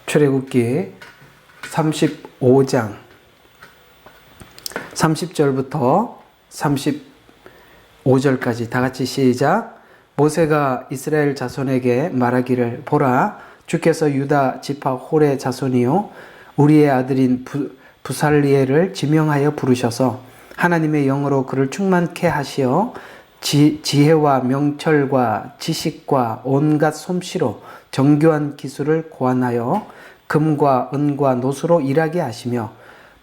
출애굽기 35장 30절부터 35절까지 다 같이 시작. 모세가 이스라엘 자손에게 말하기를, 보라, 주께서 유다 지파 홀의 자손이요 우리의 아들인 부살리엘을 지명하여 부르셔서 하나님의 영으로 그를 충만케 하시어 지혜와 명철과 지식과 온갖 솜씨로 정교한 기술을 고안하여 금과 은과 노수로 일하게 하시며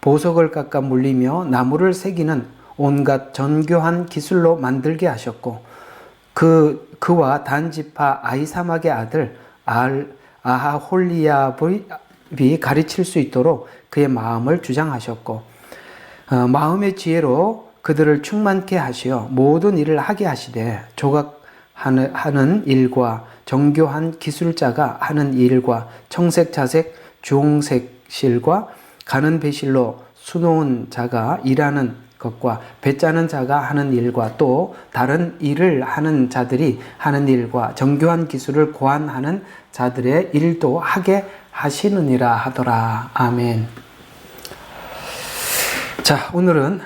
보석을 깎아 물리며 나무를 새기는 온갖 정교한 기술로 만들게 하셨고 그와 단 지파 아히사막의 아들 아하홀리압이 가르칠 수 있도록 그의 마음을 주장하셨고 마음의 지혜로 그들을 충만케 하시어 모든 일을 하게 하시되 조각하는 일과 정교한 기술자가 하는 일과 청색, 자색, 주홍색실과 가는 배실로 수놓은 자가 일하는 것과 배 짜는 자가 하는 일과 또 다른 일을 하는 자들이 하는 일과 정교한 기술을 고안하는 자들의 일도 하게 하시느니라 하더라. 아멘. 자, 오늘은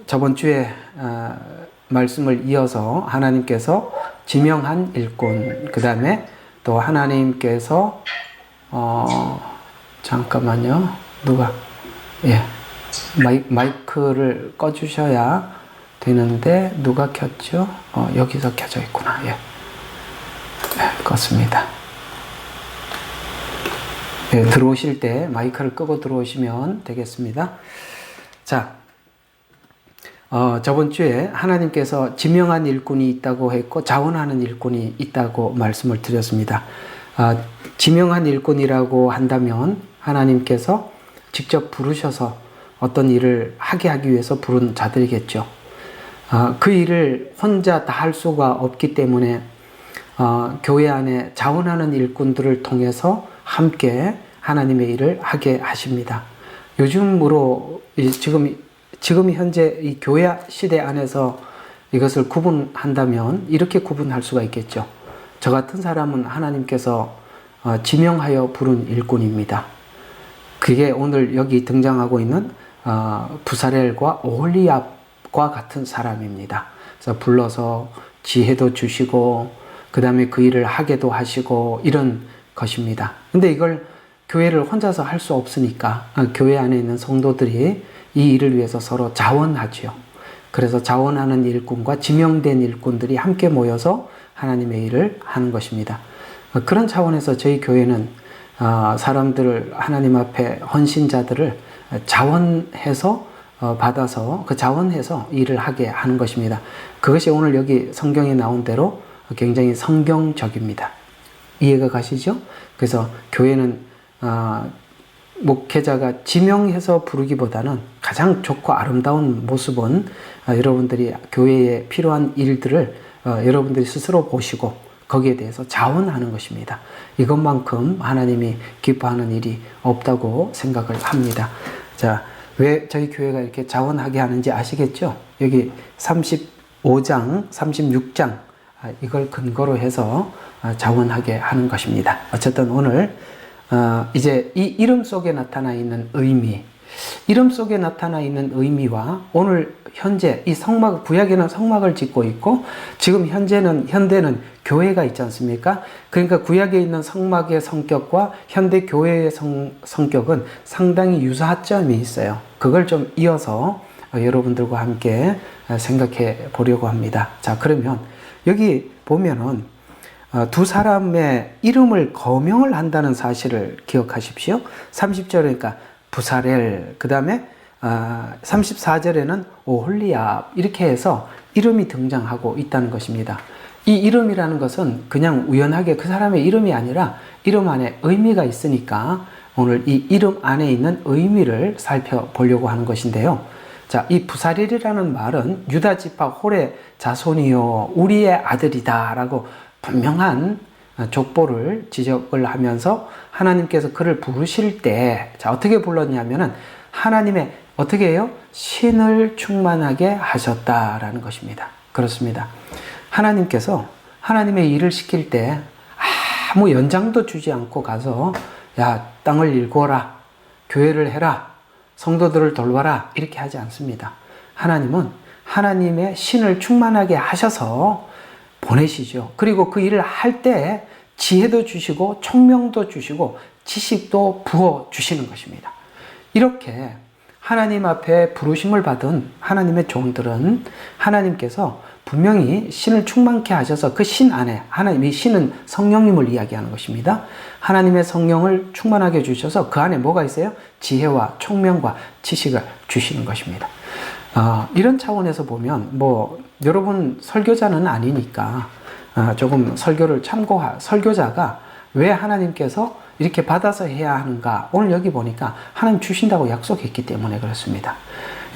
저번 주에 말씀을 이어서 하나님께서 지명한 일꾼, 그 다음에 또 하나님께서 잠깐만요. 누가 마이크를 꺼주셔야 되는데 누가 켰죠? 여기서 켜져 있구나. 껐습니다. 들어오실 때 마이크를 끄고 들어오시면 되겠습니다. 자, 저번 주에 하나님께서 지명한 일꾼이 있다고 했고 자원하는 일꾼이 있다고 말씀을 드렸습니다. 지명한 일꾼이라고 한다면 하나님께서 직접 부르셔서 어떤 일을 하게 하기 위해서 부른 자들이겠죠. 그 일을 혼자 다 할 수가 없기 때문에 교회 안에 자원하는 일꾼들을 통해서 함께 하나님의 일을 하게 하십니다. 요즘으로 지금 현재 이 교회 시대 안에서 이것을 구분한다면 이렇게 구분할 수가 있겠죠. 저 같은 사람은 하나님께서 지명하여 부른 일꾼입니다. 그게 오늘 여기 등장하고 있는 부살엘과 오홀리압과 같은 사람입니다. 그래서 불러서 지혜도 주시고 그 다음에 그 일을 하게도 하시고 이런 것입니다. 근데 이걸 교회를 혼자서 할 수 없으니까 교회 안에 있는 성도들이 이 일을 위해서 서로 자원하지요. 그래서 자원하는 일꾼과 지명된 일꾼들이 함께 모여서 하나님의 일을 하는 것입니다. 그런 차원에서 저희 교회는 사람들을 하나님 앞에 헌신자들을 자원해서 받아서 그 자원해서 일을 하게 하는 것입니다. 그것이 오늘 여기 성경에 나온 대로 굉장히 성경적입니다. 이해가 가시죠? 그래서 교회는 목회자가 지명해서 부르기보다는 가장 좋고 아름다운 모습은 여러분들이 교회에 필요한 일들을 여러분들이 스스로 보시고 거기에 대해서 자원하는 것입니다. 이것만큼 하나님이 기뻐하는 일이 없다고 생각을 합니다. 자, 왜 저희 교회가 이렇게 자원하게 하는지 아시겠죠? 여기 35장, 36장 이걸 근거로 해서 자원하게 하는 것입니다. 어쨌든 오늘 이제 이 이름 속에 나타나 있는 의미, 이름 속에 나타나 있는 의미와 오늘 현재 이 성막, 구약에는 성막을 짓고 있고 지금 현대는 교회가 있지 않습니까? 그러니까 구약에 있는 성막의 성격과 현대 교회의 성격은 상당히 유사점이 있어요. 그걸 좀 이어서 여러분들과 함께 생각해 보려고 합니다. 자, 그러면 여기 보면은 두 사람의 이름을 거명을 한다는 사실을 기억하십시오. 30절에 그러니까 부살엘, 그 다음에 34절에는 오홀리압 이렇게 해서 이름이 등장하고 있다는 것입니다. 이 이름이라는 것은 그냥 우연하게 그 사람의 이름이 아니라 이름 안에 의미가 있으니까 오늘 이 이름 안에 있는 의미를 살펴보려고 하는 것인데요. 자, 이 부살엘이라는 말은 유다 지파 홀의 자손이요 우리의 아들이다 라고 분명한 족보를 지적을 하면서 하나님께서 그를 부르실 때, 자, 어떻게 불렀냐면은 하나님의 어떻게 해요? 신을 충만하게 하셨다라는 것입니다. 그렇습니다. 하나님께서 하나님의 일을 시킬 때 아무 연장도 주지 않고 가서 야, 땅을 일구어라, 교회를 해라, 성도들을 돌봐라, 이렇게 하지 않습니다. 하나님은 하나님의 신을 충만하게 하셔서 보내시죠. 그리고 그 일을 할 때 지혜도 주시고 총명도 주시고 지식도 부어 주시는 것입니다. 이렇게 하나님 앞에 부르심을 받은 하나님의 종들은 하나님께서 분명히 신을 충만케 하셔서 그 신 안에, 하나님이 신은 성령님을 이야기하는 것입니다. 하나님의 성령을 충만하게 주셔서 그 안에 뭐가 있어요? 지혜와 총명과 지식을 주시는 것입니다. 이런 차원에서 보면 여러분 설교자는 아니니까 조금 설교를 설교자가 왜 하나님께서 이렇게 받아서 해야 하는가? 오늘 여기 보니까 하나님 주신다고 약속했기 때문에 그렇습니다.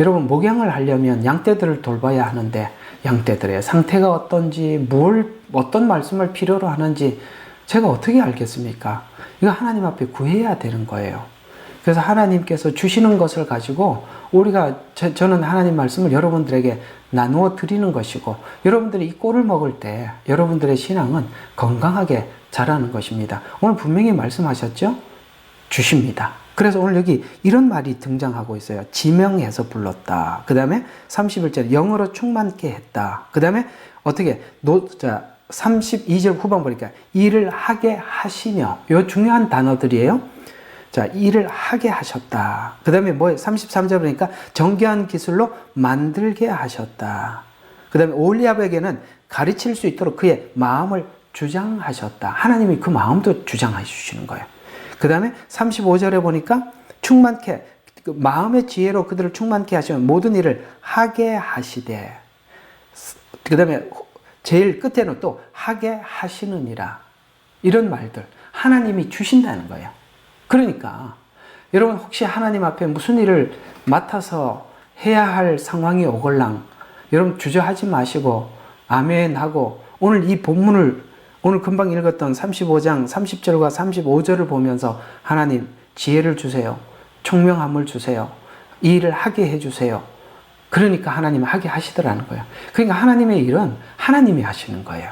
여러분, 목양을 하려면 양떼들을 돌봐야 하는데 양떼들의 상태가 어떤지, 어떤 말씀을 필요로 하는지 제가 어떻게 알겠습니까? 이거 하나님 앞에 구해야 되는 거예요. 그래서 하나님께서 주시는 것을 가지고 저는 하나님 말씀을 여러분들에게 나누어 드리는 것이고, 여러분들이 이 꼴을 먹을 때 여러분들의 신앙은 건강하게 자라는 것입니다. 오늘 분명히 말씀하셨죠? 주십니다. 그래서 오늘 여기 이런 말이 등장하고 있어요. 지명해서 불렀다. 그 다음에 31절 영으로 충만케 했다. 그 다음에 어떻게 32절 후반 보니까 일을 하게 하시며, 요 중요한 단어들이에요. 자, 일을 하게 하셨다. 그 다음에 33절 보니까 정교한 기술로 만들게 하셨다. 그 다음에 올리압에게는 가르칠 수 있도록 그의 마음을 주장하셨다. 하나님이 그 마음도 주장해 주시는 거예요. 그 다음에 35절에 보니까 충만케, 마음의 지혜로 그들을 충만케 하시면 모든 일을 하게 하시되, 그 다음에 제일 끝에는 또 하게 하시느니라. 이런 말들 하나님이 주신다는 거예요. 그러니까 여러분, 혹시 하나님 앞에 무슨 일을 맡아서 해야 할 상황이 오걸랑 여러분 주저하지 마시고 아멘 하고, 오늘 이 본문을 오늘 금방 읽었던 35장 30절과 35절을 보면서 하나님 지혜를 주세요. 총명함을 주세요. 이 일을 하게 해주세요. 그러니까 하나님 하게 하시더라는 거예요. 그러니까 하나님의 일은 하나님이 하시는 거예요.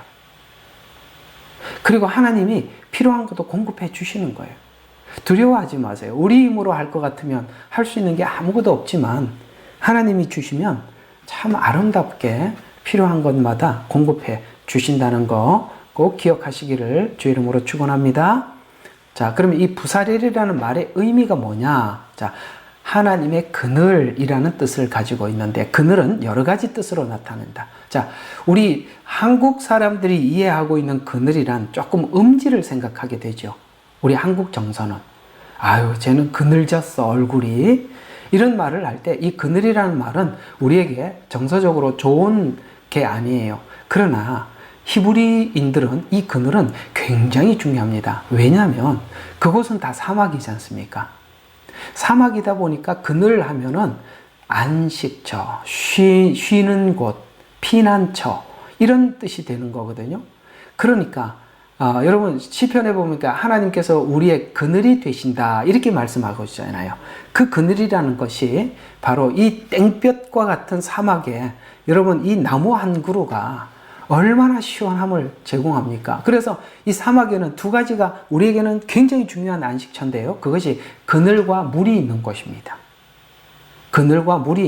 그리고 하나님이 필요한 것도 공급해 주시는 거예요. 두려워하지 마세요. 우리 힘으로 할 것 같으면 할 수 있는 게 아무것도 없지만 하나님이 주시면 참 아름답게 필요한 것마다 공급해 주신다는 거 꼭 기억하시기를 주 이름으로 축원합니다. 자, 그러면 이 부사렐이라는 말의 의미가 뭐냐? 자, 하나님의 그늘이라는 뜻을 가지고 있는데, 그늘은 여러 가지 뜻으로 나타난다. 자, 우리 한국 사람들이 이해하고 있는 그늘이란 조금 음지를 생각하게 되죠. 우리 한국 정서는 아유, 쟤는 그늘졌어 얼굴이, 이런 말을 할 때 이 그늘이라는 말은 우리에게 정서적으로 좋은 게 아니에요. 그러나 히브리인들은 이 그늘은 굉장히 중요합니다. 왜냐하면 그곳은 다 사막이지 않습니까? 사막이다 보니까 그늘 하면은 안식처, 쉬는 곳, 피난처, 이런 뜻이 되는 거거든요. 그러니까 여러분 시편에 보니까 하나님께서 우리의 그늘이 되신다 이렇게 말씀하고 있잖아요. 그 그늘이라는 것이 바로 이 땡볕과 같은 사막에 여러분 이 나무 한 그루가 얼마나 시원함을 제공합니까? 그래서 이 사막에는 두 가지가 우리에게는 굉장히 중요한 안식처인데요. 그것이 그늘과 물이 있는 곳입니다. 그늘과 물이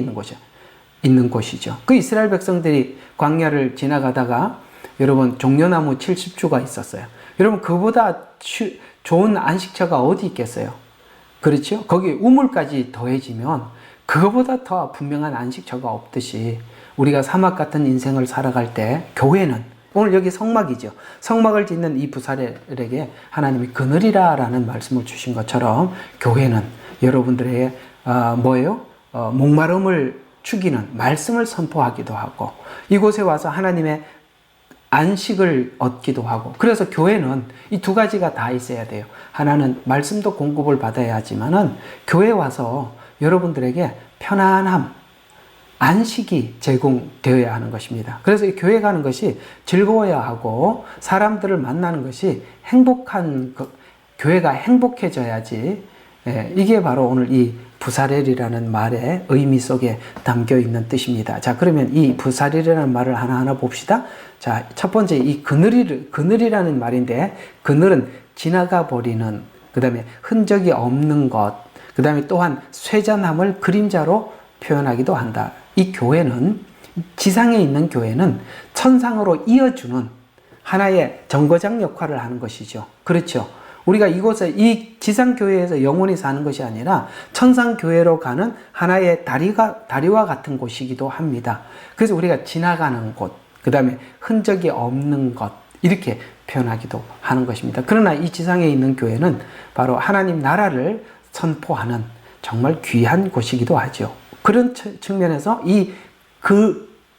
있는 곳이죠. 그 이스라엘 백성들이 광야를 지나가다가 여러분 종려나무 70주가 있었어요. 여러분 그보다 좋은 안식처가 어디 있겠어요? 그렇죠? 거기 우물까지 더해지면 그거보다 더 분명한 안식처가 없듯이 우리가 사막 같은 인생을 살아갈 때 교회는, 오늘 여기 성막이죠. 성막을 짓는 이 부사렐에게 하나님이 그늘이라 라는 말씀을 주신 것처럼 교회는 여러분들의 목마름을 죽이는 말씀을 선포하기도 하고 이곳에 와서 하나님의 안식을 얻기도 하고, 그래서 교회는 이 두 가지가 다 있어야 돼요. 하나는 말씀도 공급을 받아야 하지만은 교회에 와서 여러분들에게 편안함, 안식이 제공되어야 하는 것입니다. 그래서 이 교회 가는 것이 즐거워야 하고 사람들을 만나는 것이 교회가 행복해져야지. 이게 바로 오늘 이 부사렐이라는 말의 의미 속에 담겨 있는 뜻입니다. 자, 그러면 이 부사렐이라는 말을 하나하나 봅시다. 자, 첫 번째 이 그늘이라는 말인데, 그늘은 지나가 버리는 그 다음에 흔적이 없는 것, 그 다음에 또한 쇠잔함을 그림자로 표현하기도 한다. 이 교회는, 지상에 있는 교회는 천상으로 이어주는 하나의 정거장 역할을 하는 것이죠. 그렇죠. 우리가 이곳에, 이 지상교회에서 영원히 사는 것이 아니라 천상교회로 가는 하나의 다리와 같은 곳이기도 합니다. 그래서 우리가 지나가는 곳, 그 다음에 흔적이 없는 것, 이렇게 표현하기도 하는 것입니다. 그러나 이 지상에 있는 교회는 바로 하나님 나라를 선포하는 정말 귀한 곳이기도 하죠. 그런 측면에서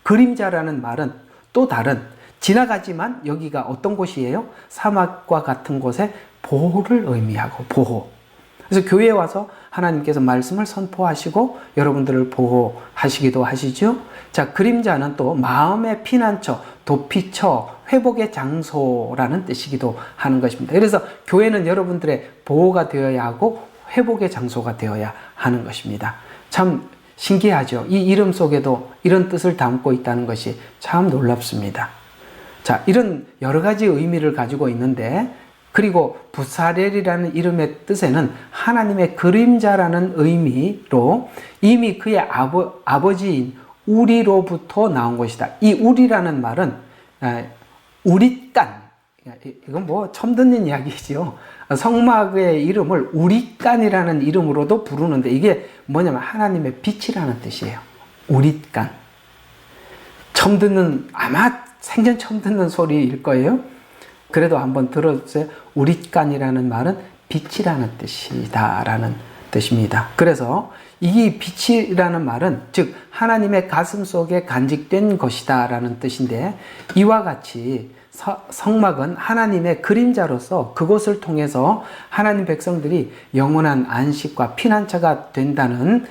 그림자라는 말은 또 다른, 지나가지만 여기가 어떤 곳이에요? 사막과 같은 곳에 보호를 의미하고, 보호. 그래서 교회에 와서 하나님께서 말씀을 선포하시고 여러분들을 보호하시기도 하시죠. 자, 그림자는 또 마음의 피난처, 도피처, 회복의 장소라는 뜻이기도 하는 것입니다. 그래서 교회는 여러분들의 보호가 되어야 하고 회복의 장소가 되어야 하는 것입니다. 참 신기하죠. 이 이름 속에도 이런 뜻을 담고 있다는 것이 참 놀랍습니다. 자, 이런 여러 가지 의미를 가지고 있는데, 그리고 부사렐이라는 이름의 뜻에는 하나님의 그림자라는 의미로 이미 그의 아버지인 우리로부터 나온 것이다. 이 우리라는 말은 우릿간, 이건 뭐 처음 듣는 이야기죠. 성막의 이름을 우릿간이라는 이름으로도 부르는데, 이게 뭐냐면 하나님의 빛이라는 뜻이에요. 우릿간. 처음 듣는, 아마 생전 처음 듣는 소리일 거예요. 그래도 한번 들어주세요. 우릿간이라는 말은 빛이라는 뜻이다라는 뜻입니다. 그래서 이 빛이라는 말은 즉 하나님의 가슴 속에 간직된 것이다라는 뜻인데, 이와 같이 성막은 하나님의 그림자로서 그곳을 통해서 하나님 백성들이 영원한 안식과 피난처가 된다는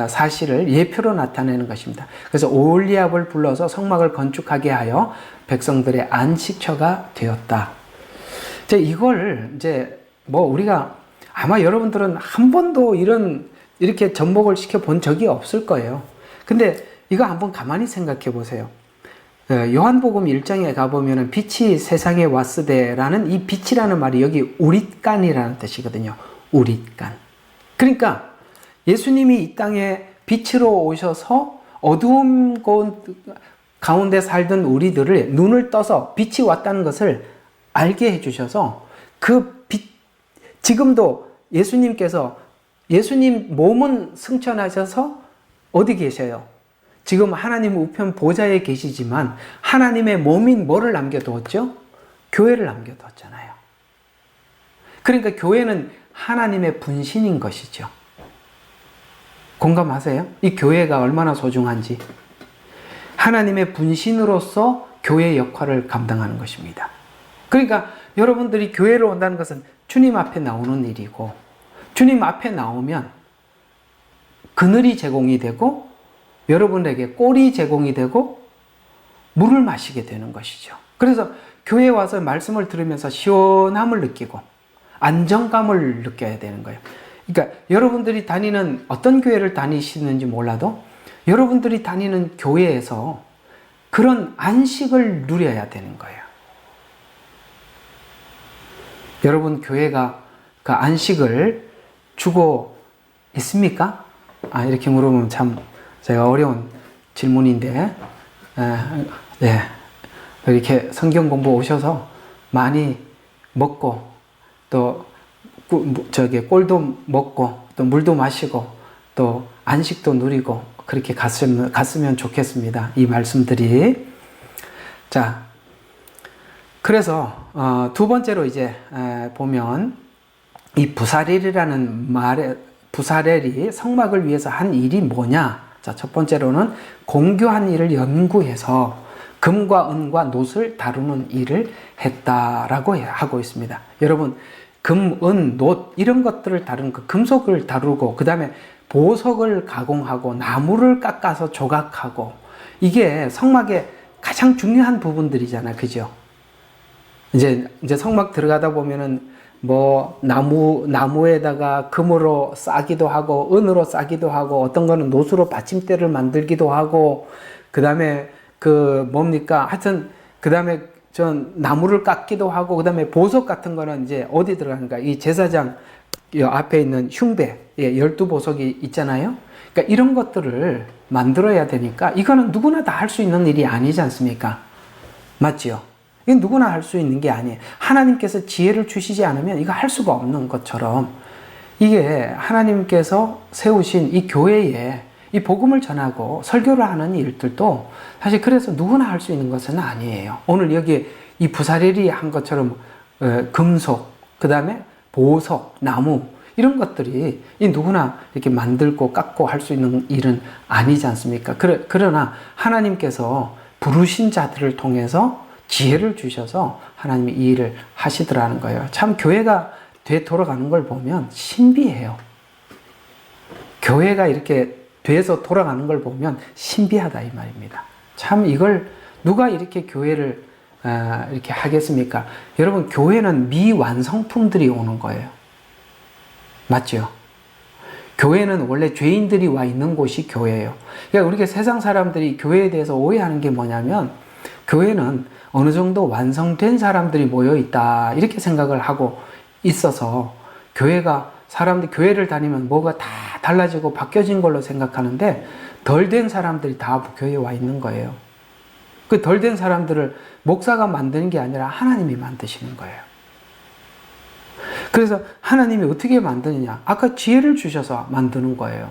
사실을 예표로 나타내는 것입니다. 그래서 오홀리압을 불러서 성막을 건축하게 하여 백성들의 안식처가 되었다. 이걸 이제 뭐 우리가 아마 여러분들은 한 번도 이렇게 접목을 시켜본 적이 없을 거예요. 근데 이거 한번 가만히 생각해 보세요. 요한복음 1장에 가보면 빛이 세상에 왔으되라는 이 빛이라는 말이 여기 우릿간이라는 뜻이거든요. 우릿간. 그러니까 예수님이 이 땅에 빛으로 오셔서 어두움 가운데 살던 우리들을 눈을 떠서 빛이 왔다는 것을 알게 해주셔서 그 빛, 지금도 예수님께서, 예수님 몸은 승천하셔서 어디 계셔요? 지금 하나님 우편 보좌에 계시지만 하나님의 몸인 뭐를 남겨두었죠? 교회를 남겨두었잖아요. 그러니까 교회는 하나님의 분신인 것이죠. 공감하세요? 이 교회가 얼마나 소중한지. 하나님의 분신으로서 교회의 역할을 감당하는 것입니다. 그러니까 여러분들이 교회를 온다는 것은 주님 앞에 나오는 일이고, 주님 앞에 나오면 그늘이 제공이 되고 여러분에게 꼴이 제공이 되고 물을 마시게 되는 것이죠. 그래서 교회에 와서 말씀을 들으면서 시원함을 느끼고 안정감을 느껴야 되는 거예요. 그러니까 여러분들이 다니는, 어떤 교회를 다니시는지 몰라도 여러분들이 다니는 교회에서 그런 안식을 누려야 되는 거예요. 여러분 교회가 그 안식을 주고 있습니까? 이렇게 물어보면 참 제가 어려운 질문인데, 네. 이렇게 성경 공부 오셔서 많이 먹고, 또, 꼴도 먹고, 또 물도 마시고, 또 안식도 누리고, 그렇게 갔으면 좋겠습니다. 이 말씀들이. 자, 그래서, 두 번째로 이제, 보면, 이 부사렐이라는 말에, 부사렐이 성막을 위해서 한 일이 뭐냐? 자, 첫 번째로는 공교한 일을 연구해서 금과 은과 놋을 다루는 일을 했다라고 하고 있습니다. 여러분, 금, 은, 놋 이런 것들을 다루는, 그 금속을 다루고, 그 다음에 보석을 가공하고 나무를 깎아서 조각하고, 이게 성막의 가장 중요한 부분들이잖아요. 그죠? 이제 성막 들어가다 보면은 뭐 나무에다가 금으로 싸기도 하고 은으로 싸기도 하고, 어떤 거는 놋으로 받침대를 만들기도 하고, 그 다음에 하여튼 그 다음에 전 나무를 깎기도 하고, 그 다음에 보석 같은 거는 이제 어디 들어가는가? 이 제사장 이 앞에 있는 흉배, 12보석이 있잖아요. 그러니까 이런 것들을 만들어야 되니까 이거는 누구나 다 할 수 있는 일이 아니지 않습니까? 맞지요? 이건 누구나 할 수 있는 게 아니에요. 하나님께서 지혜를 주시지 않으면 이거 할 수가 없는 것처럼 이게 하나님께서 세우신 이 교회에 이 복음을 전하고 설교를 하는 일들도 사실 그래서 누구나 할 수 있는 것은 아니에요. 오늘 여기 이 부사렐이 한 것처럼 금속, 그 다음에 보석, 나무 이런 것들이 이 누구나 이렇게 만들고 깎고 할 수 있는 일은 아니지 않습니까? 그러나 하나님께서 부르신 자들을 통해서 지혜를 주셔서 하나님이 이 일을 하시더라는 거예요. 참 교회가 되돌아가는 걸 보면 신비해요. 교회가 이렇게 돼서 돌아가는 걸 보면 신비하다 이 말입니다. 참 이걸 누가 이렇게 교회를 이렇게 하겠습니까? 여러분, 교회는 미완성품들이 오는 거예요. 맞죠? 교회는 원래 죄인들이 와 있는 곳이 교회예요. 그러니까 우리가 세상 사람들이 교회에 대해서 오해하는 게 뭐냐면 교회는 어느 정도 완성된 사람들이 모여 있다 이렇게 생각을 하고 있어서 교회가 사람들이 교회를 다니면 뭐가 다 달라지고 바뀌어진 걸로 생각하는데 덜 된 사람들이 다 교회에 와 있는 거예요. 그 덜 된 사람들을 목사가 만드는 게 아니라 하나님이 만드시는 거예요. 그래서 하나님이 어떻게 만드느냐? 아까 지혜를 주셔서 만드는 거예요.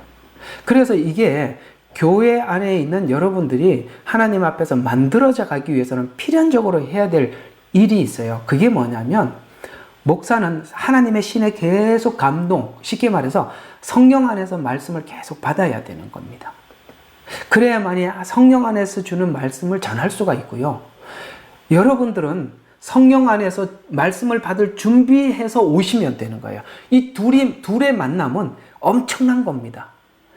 그래서 이게 교회 안에 있는 여러분들이 하나님 앞에서 만들어져 가기 위해서는 필연적으로 해야 될 일이 있어요. 그게 뭐냐면 목사는 하나님의 신에 계속 감동, 쉽게 말해서 성령 안에서 말씀을 계속 받아야 되는 겁니다. 그래야만이 성령 안에서 주는 말씀을 전할 수가 있고요. 여러분들은 성령 안에서 말씀을 받을 준비해서 오시면 되는 거예요. 이 둘의 만남은 엄청난 겁니다.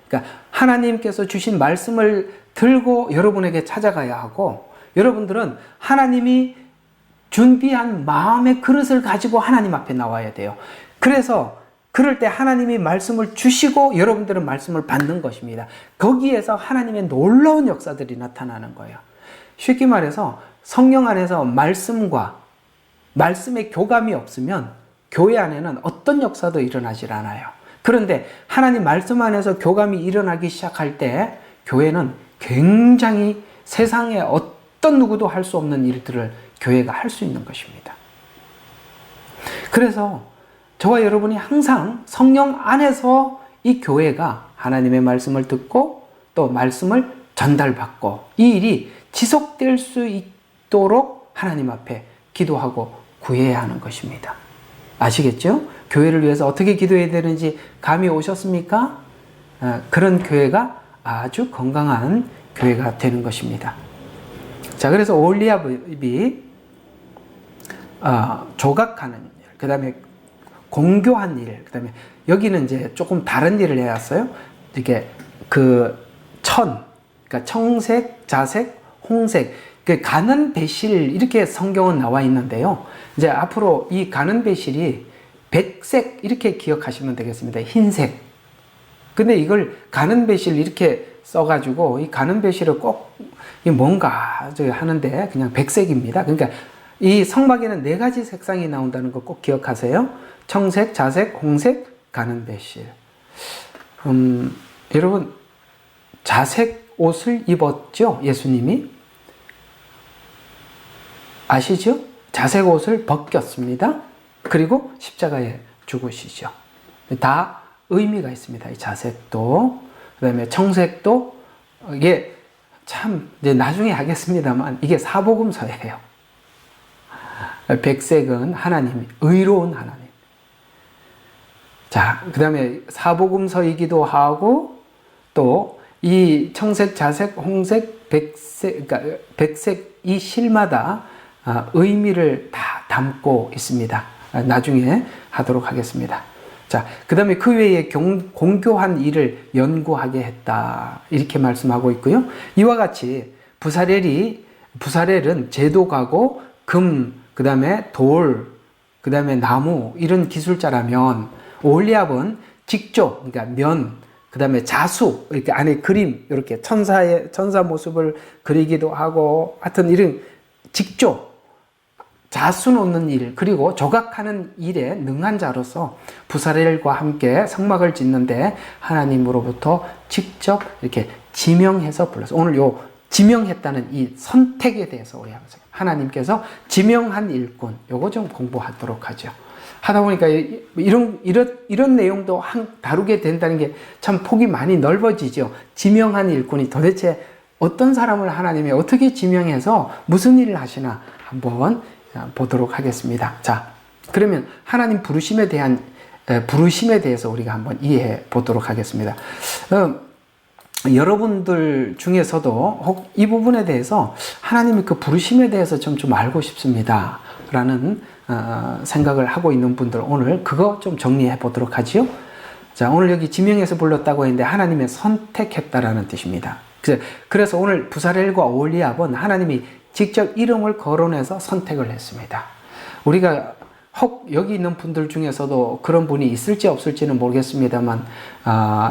그러니까 하나님께서 주신 말씀을 들고 여러분에게 찾아가야 하고 여러분들은 하나님이 준비한 마음의 그릇을 가지고 하나님 앞에 나와야 돼요. 그래서 그럴 때 하나님이 말씀을 주시고 여러분들은 말씀을 받는 것입니다. 거기에서 하나님의 놀라운 역사들이 나타나는 거예요. 쉽게 말해서 성령 안에서 말씀과 말씀의 교감이 없으면 교회 안에는 어떤 역사도 일어나질 않아요. 그런데 하나님 말씀 안에서 교감이 일어나기 시작할 때 교회는 굉장히 세상에 어떤 누구도 할 수 없는 일들을 교회가 할 수 있는 것입니다. 그래서 저와 여러분이 항상 성령 안에서 이 교회가 하나님의 말씀을 듣고 또 말씀을 전달받고 이 일이 지속될 수 있도록 하나님 앞에 기도하고 구해야 하는 것입니다. 아시겠죠? 교회를 위해서 어떻게 기도해야 되는지 감이 오셨습니까? 그런 교회가 아주 건강한 교회가 되는 것입니다. 자, 그래서 올리압이 조각하는 일, 그 다음에 공교한 일, 그 다음에 여기는 이제 조금 다른 일을 해왔어요. 이렇게 그러니까 청색, 자색, 홍색, 가는 배실 이렇게 성경은 나와 있는데요. 이제 앞으로 이 가는 배실이 백색 이렇게 기억하시면 되겠습니다. 흰색. 근데 이걸 가는 배실 이렇게 써가지고 이 가는 배실을 꼭 뭔가 하는데 그냥 백색입니다. 그러니까 이 성막에는 4가지 색상이 나온다는 거 꼭 기억하세요. 청색, 자색, 홍색, 가는 배실. 여러분 자색 옷을 입었죠? 예수님이? 아시죠? 자색 옷을 벗겼습니다. 그리고 십자가에 죽으시죠. 다 의미가 있습니다. 이 자색도, 그 다음에 청색도, 이게 참, 이제 나중에 하겠습니다만, 이게 사복음서예요. 백색은 하나님, 의로운 하나님. 자, 그 다음에 사복음서이기도 하고, 또 이 청색, 자색, 홍색, 백색, 그러니까 백색 이 실마다 의미를 다 담고 있습니다. 나중에 하도록 하겠습니다. 자, 그 다음에 그 외에 공교한 일을 연구하게 했다. 이렇게 말씀하고 있고요. 이와 같이 부사렐은 제독하고 금, 그 다음에 돌, 그 다음에 나무, 이런 기술자라면, 올리압은 직조, 그러니까 면, 그 다음에 자수, 이렇게 안에 그림, 이렇게 천사 모습을 그리기도 하고, 하여튼 이런 직조, 자수 놓는 일, 그리고 조각하는 일에 능한 자로서 부사렐과 함께 성막을 짓는데 하나님으로부터 직접 이렇게 지명해서 불렀어요. 오늘 요 지명했다는 이 선택에 대해서 우리 하나님께서 지명한 일꾼, 요거 좀 공부하도록 하죠. 하다 보니까 이런 내용도 다루게 된다는 게 참 폭이 많이 넓어지죠. 지명한 일꾼이 도대체 어떤 사람을 하나님이 어떻게 지명해서 무슨 일을 하시나 한번 보도록 하겠습니다. 자, 그러면 하나님 부르심에 대해서 우리가 한번 이해해 보도록 하겠습니다. 여러분들 중에서도 혹 이 부분에 대해서 하나님의 그 부르심에 대해서 좀 알고 싶습니다 라는 생각을 하고 있는 분들, 오늘 그거 좀 정리해 보도록 하지요. 자, 오늘 여기 지명해서 불렀다고 했는데 하나님의 선택했다라는 뜻입니다. 그래서 오늘 부사렐과 오홀리압은 하나님이 직접 이름을 거론해서 선택을 했습니다. 우리가 혹 여기 있는 분들 중에서도 그런 분이 있을지 없을지는 모르겠습니다만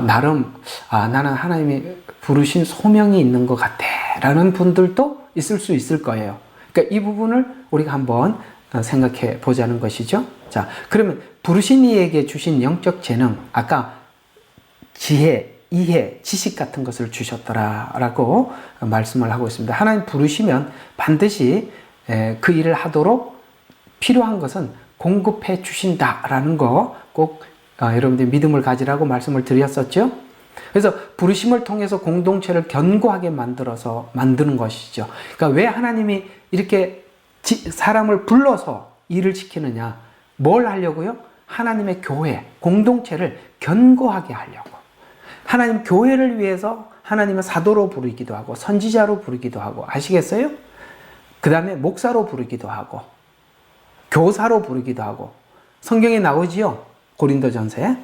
나름 나는 하나님이 부르신 소명이 있는 것 같아 라는 분들도 있을 수 있을 거예요. 그러니까 이 부분을 우리가 한번 생각해 보자는 것이죠. 자, 그러면 부르신 이에게 주신 영적 재능, 아까 지혜, 이해, 지식 같은 것을 주셨더라라고 말씀을 하고 있습니다. 하나님 부르시면 반드시 그 일을 하도록 필요한 것은 공급해 주신다라는 거 꼭 여러분들이 믿음을 가지라고 말씀을 드렸었죠. 그래서 부르심을 통해서 공동체를 견고하게 만드는 것이죠. 그러니까 왜 하나님이 이렇게 사람을 불러서 일을 시키느냐? 뭘 하려고요? 하나님의 교회, 공동체를 견고하게 하려고. 하나님 교회를 위해서 하나님은 사도로 부르기도 하고 선지자로 부르기도 하고, 아시겠어요? 그 다음에 목사로 부르기도 하고 교사로 부르기도 하고, 성경에 나오지요. 고린도전서에.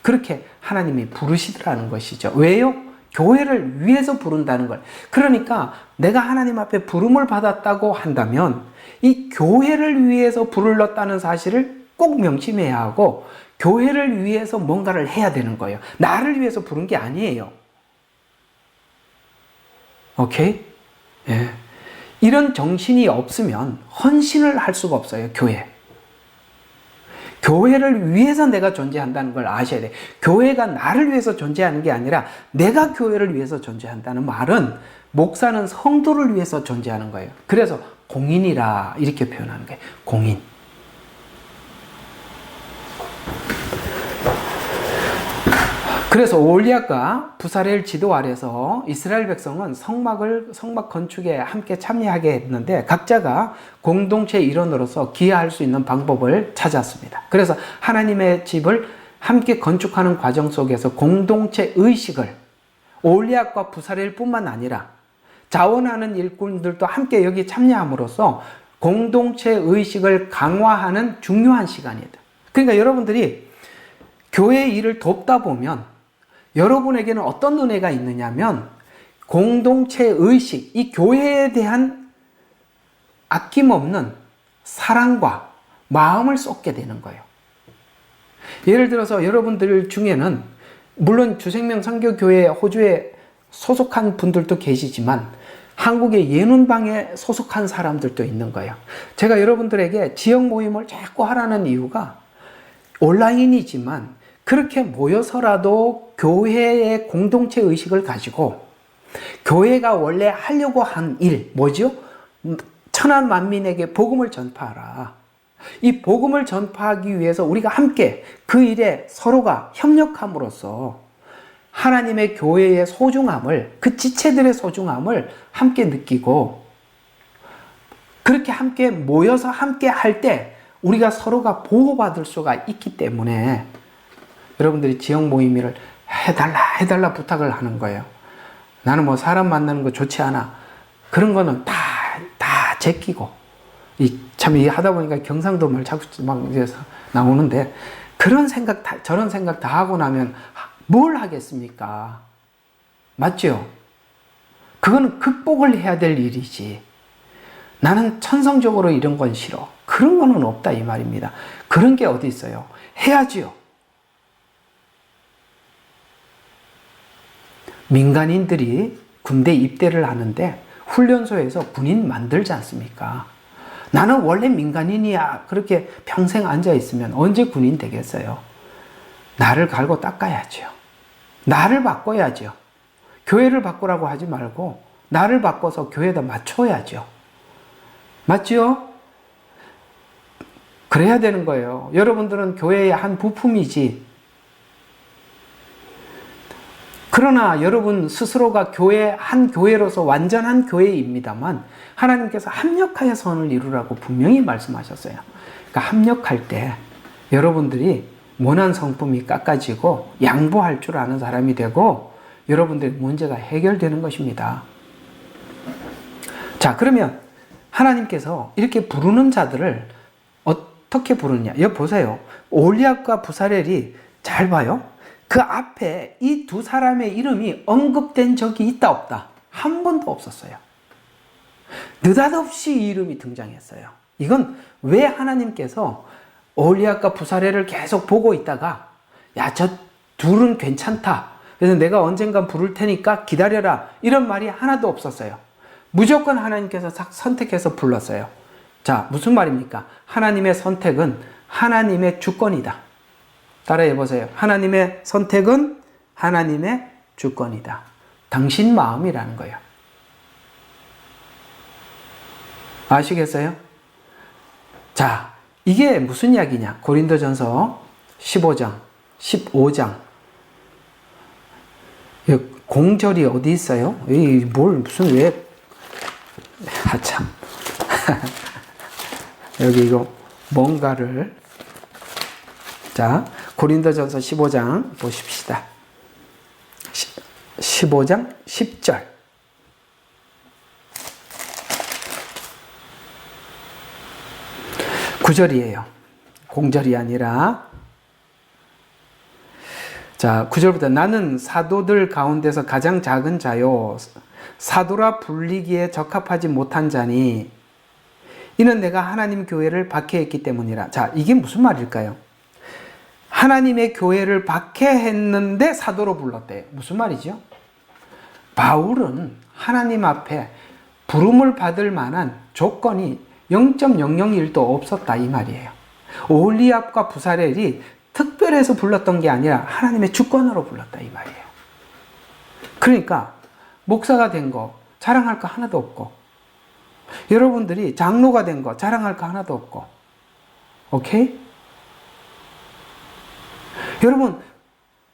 그렇게 하나님이 부르시더라는 것이죠. 왜요? 교회를 위해서 부른다는 걸. 그러니까 내가 하나님 앞에 부름을 받았다고 한다면 이 교회를 위해서 불렀다는 사실을 꼭 명심해야 하고, 교회를 위해서 뭔가를 해야 되는 거예요. 나를 위해서 부른 게 아니에요. 오케이? 예. 이런 정신이 없으면 헌신을 할 수가 없어요, 교회. 교회를 위해서 내가 존재한다는 걸 아셔야 돼. 교회가 나를 위해서 존재하는 게 아니라 내가 교회를 위해서 존재한다는 말은 목사는 성도를 위해서 존재하는 거예요. 그래서 공인이라 이렇게 표현하는 거예요. 공인. 그래서 오홀리압과 부사렐 지도 아래서 이스라엘 백성은 성막 건축에 함께 참여하게 했는데 각자가 공동체 일원으로서 기여할 수 있는 방법을 찾았습니다. 그래서 하나님의 집을 함께 건축하는 과정 속에서 공동체 의식을 오홀리압과 부사렐뿐만 아니라 자원하는 일꾼들도 함께 여기 참여함으로써 공동체 의식을 강화하는 중요한 시간이다. 그러니까 여러분들이 교회 일을 돕다 보면 여러분에게는 어떤 은혜가 있느냐면 공동체 의식, 이 교회에 대한 아낌없는 사랑과 마음을 쏟게 되는 거예요. 예를 들어서 여러분들 중에는 물론 주생명 선교교회 호주에 소속한 분들도 계시지만 한국의 예눈방에 소속한 사람들도 있는 거예요. 제가 여러분들에게 지역 모임을 자꾸 하라는 이유가 온라인이지만 그렇게 모여서라도 교회의 공동체 의식을 가지고 교회가 원래 하려고 한 일, 뭐죠? 천한 만민에게 복음을 전파하라. 이 복음을 전파하기 위해서 우리가 함께 그 일에 서로가 협력함으로써 하나님의 교회의 소중함을, 그 지체들의 소중함을 함께 느끼고, 그렇게 함께 모여서 함께 할 때 우리가 서로가 보호받을 수가 있기 때문에 여러분들이 지역 모임을 해달라 부탁을 하는 거예요. 나는 뭐 사람 만나는 거 좋지 않아. 그런 거는 다 제끼고. 참 하다 보니까 경상도 말 자꾸 막 나오는데, 그런 생각, 저런 생각 다 하고 나면 뭘 하겠습니까? 맞죠? 그거는 극복을 해야 될 일이지. 나는 천성적으로 이런 건 싫어. 그런 거는 없다 이 말입니다. 그런 게 어디 있어요? 해야지요. 민간인들이 군대 입대를 하는데 훈련소에서 군인 만들지 않습니까? 나는 원래 민간인이야. 그렇게 평생 앉아있으면 언제 군인 되겠어요? 나를 갈고 닦아야죠. 나를 바꿔야죠. 교회를 바꾸라고 하지 말고 나를 바꿔서 교회에다 맞춰야죠. 맞죠? 그래야 되는 거예요. 여러분들은 교회의 한 부품이지. 그러나 여러분 스스로가 한 교회로서 완전한 교회입니다만 하나님께서 합력하여 선을 이루라고 분명히 말씀하셨어요. 그러니까 합력할 때 여러분들이 모난 성품이 깎아지고 양보할 줄 아는 사람이 되고 여러분들의 문제가 해결되는 것입니다. 자, 그러면 하나님께서 이렇게 부르는 자들을 어떻게 부르느냐? 여기 보세요. 올리압과 부사렐이 잘 봐요. 그 앞에 이 두 사람의 이름이 언급된 적이 있다 없다? 한 번도 없었어요. 느닷없이 이 이름이 등장했어요. 이건 왜 하나님께서 올리압과 부사렐을 계속 보고 있다가 야, 저 둘은 괜찮다. 그래서 내가 언젠간 부를 테니까 기다려라. 이런 말이 하나도 없었어요. 무조건 하나님께서 선택해서 불렀어요. 자, 무슨 말입니까? 하나님의 선택은 하나님의 주권이다. 따라해 보세요. 하나님의 선택은 하나님의 주권이다. 당신 마음이라는 거예요. 아시겠어요? 자, 이게 무슨 이야기냐? 고린도전서 15장, 15장. 공절이 어디 있어요? 무슨 왜? 참. 여기 이거 뭔가를. 자, 고린도전서 15장 보십시다. 15장 10절. 구절이에요. 공절이 아니라. 자, 9절부터 나는 사도들 가운데서 가장 작은 자요 사도라 불리기에 적합하지 못한 자니 이는 내가 하나님 교회를 박해했기 때문이라. 자, 이게 무슨 말일까요? 하나님의 교회를 박해했는데 사도로 불렀대요. 무슨 말이죠? 바울은 하나님 앞에 부름을 받을 만한 조건이 0.001도 없었다 이 말이에요. 올리압과 부사렐이 특별해서 불렀던 게 아니라 하나님의 주권으로 불렀다 이 말이에요. 그러니까 목사가 된 거 자랑할 거 하나도 없고 여러분들이 장로가 된 거 자랑할 거 하나도 없고 오케이? 여러분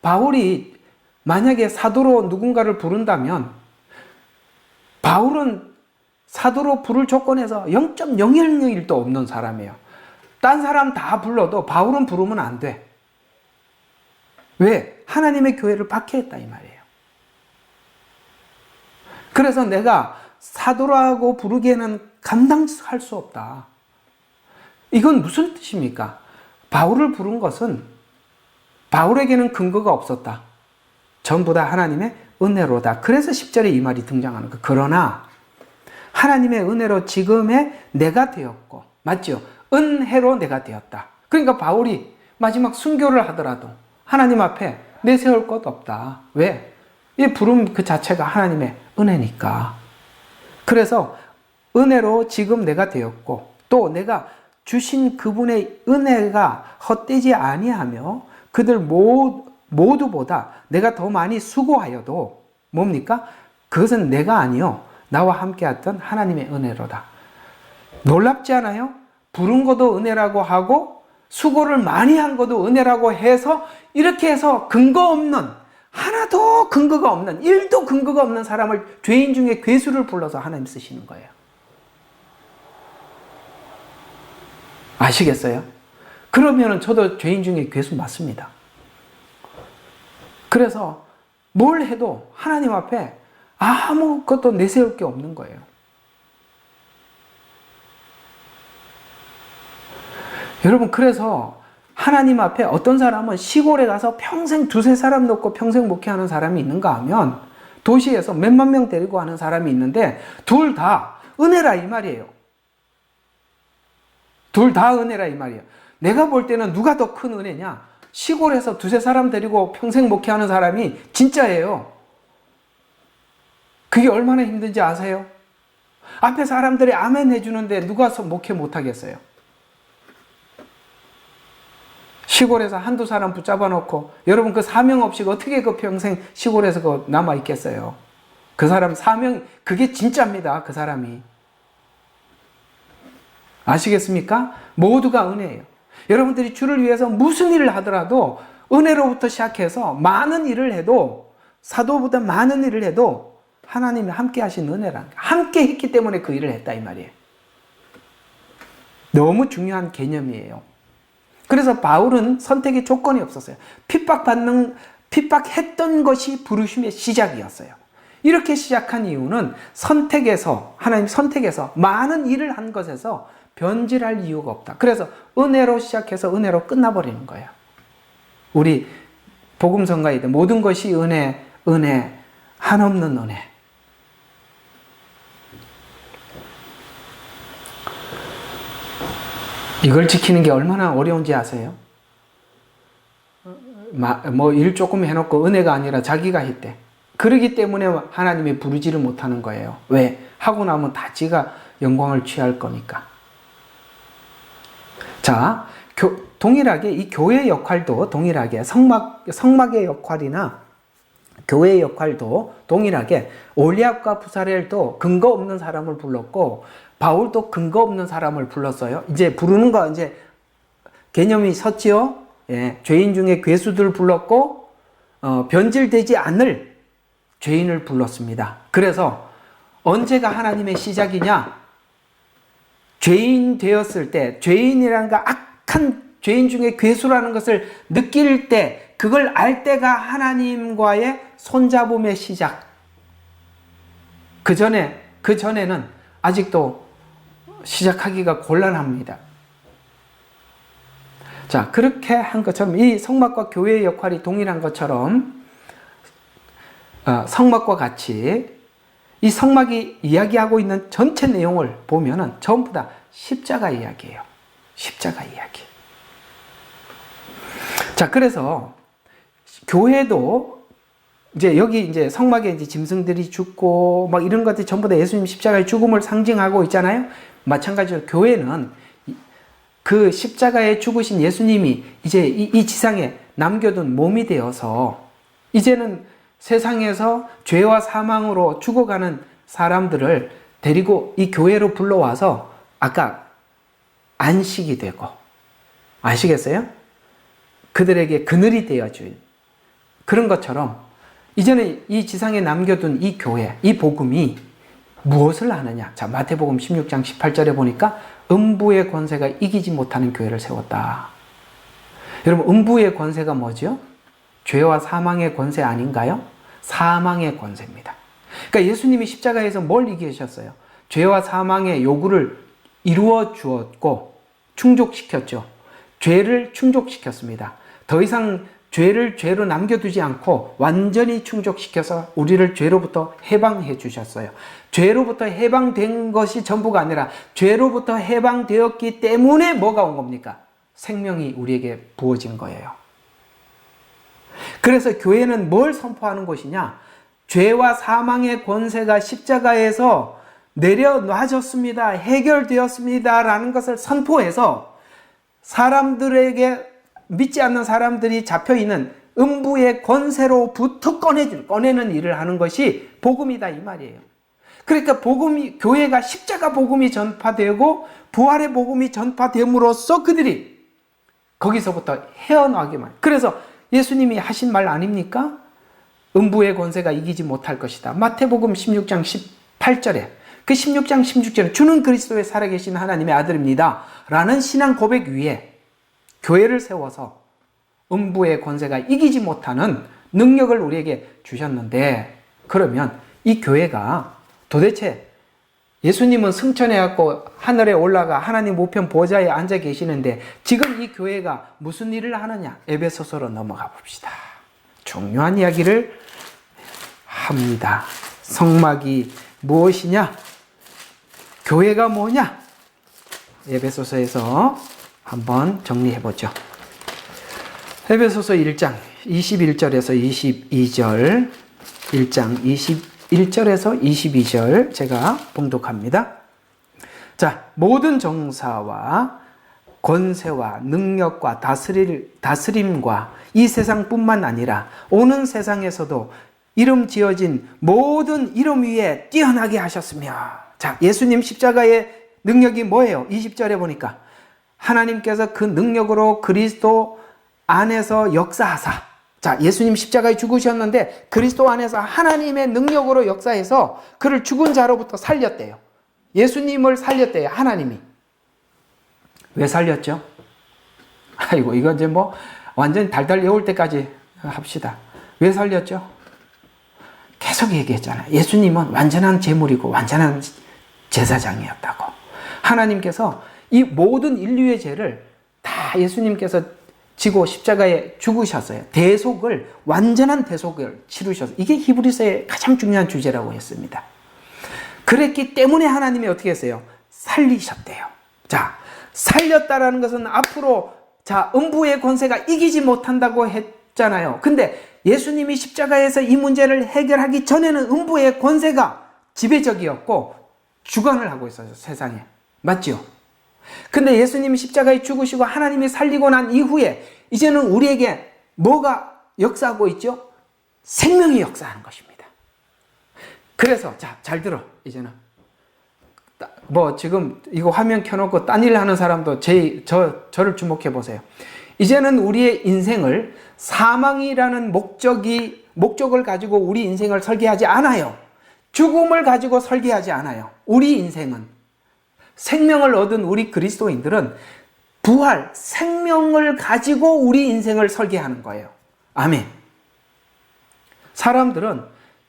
바울이 만약에 사도로 누군가를 부른다면 바울은 사도로 부를 조건에서 0.001도 없는 사람이에요. 딴 사람 다 불러도 바울은 부르면 안 돼. 왜? 하나님의 교회를 박해했다 이 말이에요. 그래서 내가 사도라고 부르기에는 감당할 수 없다. 이건 무슨 뜻입니까? 바울을 부른 것은 바울에게는 근거가 없었다. 전부 다 하나님의 은혜로다. 그래서 10절에 이 말이 등장하는 거예요. 그러나 하나님의 은혜로 지금의 내가 되었고, 맞죠? 은혜로 내가 되었다. 그러니까 바울이 마지막 순교를 하더라도 하나님 앞에 내세울 것 없다. 왜? 이 부름 그 자체가 하나님의 은혜니까. 그래서 은혜로 지금 내가 되었고 또 내가 주신 그분의 은혜가 헛되지 아니하며 그들 모두보다 내가 더 많이 수고하여도 뭡니까? 그것은 내가 아니요 나와 함께했던 하나님의 은혜로다. 놀랍지 않아요? 부른 것도 은혜라고 하고 수고를 많이 한 것도 은혜라고 해서 이렇게 해서 근거 없는 하나도 근거가 없는 1도 근거가 없는 사람을 죄인 중에 괴수를 불러서 하나님 쓰시는 거예요. 아시겠어요? 그러면은 저도 죄인 중에 괴수 맞습니다. 그래서 뭘 해도 하나님 앞에 아무것도 내세울 게 없는 거예요. 여러분 그래서 하나님 앞에 어떤 사람은 시골에 가서 평생 두세 사람 놓고 평생 목회하는 사람이 있는가 하면 도시에서 몇만 명 데리고 하는 사람이 있는데 둘 다 은혜라 이 말이에요. 둘 다 은혜라 이 말이에요. 내가 볼 때는 누가 더 큰 은혜냐? 시골에서 두세 사람 데리고 평생 목회하는 사람이 진짜예요. 그게 얼마나 힘든지 아세요? 앞에 사람들이 아멘 해주는데 누가 목회 못하겠어요? 시골에서 한두 사람 붙잡아 놓고 여러분 그 사명 없이 어떻게 그 평생 시골에서 남아 있겠어요? 그 사람 사명 그게 진짜입니다. 그 사람이. 아시겠습니까? 모두가 은혜예요. 여러분들이 주를 위해서 무슨 일을 하더라도 은혜로부터 시작해서 많은 일을 해도 사도보다 많은 일을 해도 하나님이 함께 하신 은혜란 함께 했기 때문에 그 일을 했다 이 말이에요. 너무 중요한 개념이에요. 그래서 바울은 선택의 조건이 없었어요. 핍박했던 것이 부르심의 시작이었어요. 이렇게 시작한 이유는 하나님 선택에서 많은 일을 한 것에서 변질할 이유가 없다. 그래서 은혜로 시작해서 은혜로 끝나버리는 거예요. 우리 복음성가이들 모든 것이 은혜, 은혜, 한없는 은혜. 이걸 지키는 게 얼마나 어려운지 아세요? 일 조금 해놓고 은혜가 아니라 자기가 했대. 그러기 때문에 하나님이 부르지를 못하는 거예요. 왜? 하고 나면 다 지가 영광을 취할 거니까. 자, 동일하게 이 교회의 역할도 동일하게 성막의 역할이나 교회의 역할도 동일하게 올리압과 부사렐도 근거 없는 사람을 불렀고 바울도 근거 없는 사람을 불렀어요. 이제 부르는 거 이제 개념이 섰지요. 예, 죄인 중에 괴수들을 불렀고 변질되지 않을 죄인을 불렀습니다. 그래서 언제가 하나님의 시작이냐? 죄인 되었을 때, 죄인이라는 거 악한 죄인 중에 괴수라는 것을 느낄 때, 그걸 알 때가 하나님과의 손잡음의 시작. 그 전에는 아직도 시작하기가 곤란합니다. 자, 그렇게 한 것처럼 이 성막과 교회의 역할이 동일한 것처럼 성막과 같이 이 성막이 이야기하고 있는 전체 내용을 보면은 전부 다 십자가 이야기예요. 십자가 이야기. 자, 그래서 교회도 여기 성막에 짐승들이 죽고 막 이런 것들이 전부 다 예수님 십자가의 죽음을 상징하고 있잖아요. 마찬가지로 교회는 그 십자가에 죽으신 예수님이 이제 이 지상에 남겨둔 몸이 되어서 이제는 세상에서 죄와 사망으로 죽어가는 사람들을 데리고 이 교회로 불러와서 아까 안식이 되고, 아시겠어요? 그들에게 그늘이 되어준 그런 것처럼 이제는 이 지상에 남겨둔 이 교회, 이 복음이 무엇을 하느냐? 자, 마태복음 16장 18절에 보니까 음부의 권세가 이기지 못하는 교회를 세웠다. 여러분, 음부의 권세가 뭐죠? 죄와 사망의 권세 아닌가요? 사망의 권세입니다. 그러니까 예수님이 십자가에서 뭘 이기셨어요? 죄와 사망의 요구를 이루어 주었고 충족시켰죠. 죄를 충족시켰습니다. 더 이상 죄를 죄로 남겨두지 않고 완전히 충족시켜서 우리를 죄로부터 해방해 주셨어요. 죄로부터 해방된 것이 전부가 아니라 죄로부터 해방되었기 때문에 뭐가 온 겁니까? 생명이 우리에게 부어진 거예요. 그래서 교회는 뭘 선포하는 곳이냐? 죄와 사망의 권세가 십자가에서 내려놔졌습니다. 해결되었습니다. 라는 것을 선포해서 사람들에게 믿지 않는 사람들이 잡혀있는 음부의 권세로부터 꺼내는 일을 하는 것이 복음이다 이 말이에요. 그러니까 교회가 십자가 복음이 전파되고 부활의 복음이 전파됨으로써 그들이 거기서부터 헤어나기만. 그래서 예수님이 하신 말 아닙니까? 음부의 권세가 이기지 못할 것이다. 마태복음 16장 18절에 그 16장 16절에 주는 그리스도의 살아계신 하나님의 아들입니다. 라는 신앙 고백 위에 교회를 세워서 음부의 권세가 이기지 못하는 능력을 우리에게 주셨는데, 그러면 이 교회가 도대체 예수님은 승천해갖고 하늘에 올라가 하나님 우편 보좌에 앉아 계시는데 지금 이 교회가 무슨 일을 하느냐? 에베소서로 넘어가 봅시다. 중요한 이야기를 합니다. 성막이 무엇이냐? 교회가 뭐냐? 에베소서에서 한번 정리해보죠. 에베소서 1장 21절에서 22절, 1장 1절에서 22절 제가 봉독합니다. 자, 모든 정사와 권세와 능력과 다스림과 이 세상뿐만 아니라 오는 세상에서도 이름 지어진 모든 이름 위에 뛰어나게 하셨으며. 자, 예수님 십자가의 능력이 뭐예요? 20절에 보니까 하나님께서 그 능력으로 그리스도 안에서 역사하사. 자, 예수님 십자가에 죽으셨는데 그리스도 안에서 하나님의 능력으로 역사해서 그를 죽은 자로부터 살렸대요. 예수님을 살렸대요, 하나님이. 왜 살렸죠? 아이고, 이건 이제 뭐 완전히 달달 외울 때까지 합시다. 왜 살렸죠? 계속 얘기했잖아요. 예수님은 완전한 제물이고 완전한 제사장이었다고. 하나님께서 이 모든 인류의 죄를 다 예수님께서 지고 십자가에 죽으셨어요. 완전한 대속을 치르셨어요. 이게 히브리서의 가장 중요한 주제라고 했습니다. 그랬기 때문에 하나님이 어떻게 했어요? 살리셨대요. 자, 살렸다라는 것은 앞으로 음부의 권세가 이기지 못한다고 했잖아요. 근데 예수님이 십자가에서 이 문제를 해결하기 전에는 음부의 권세가 지배적이었고 주관을 하고 있었어요, 세상에. 맞죠? 근데 예수님이 십자가에 죽으시고 하나님이 살리고 난 이후에 이제는 우리에게 뭐가 역사하고 있죠? 생명이 역사하는 것입니다. 그래서 잘 들어. 이제는 뭐 지금 이거 화면 켜놓고 딴 일 하는 사람도 저를 주목해 보세요. 이제는 우리의 인생을 사망이라는 목적을 가지고 우리 인생을 설계하지 않아요. 죽음을 가지고 설계하지 않아요. 우리 인생은 생명을 얻은 우리 그리스도인들은 부활, 생명을 가지고 우리 인생을 설계하는 거예요. 아멘. 사람들은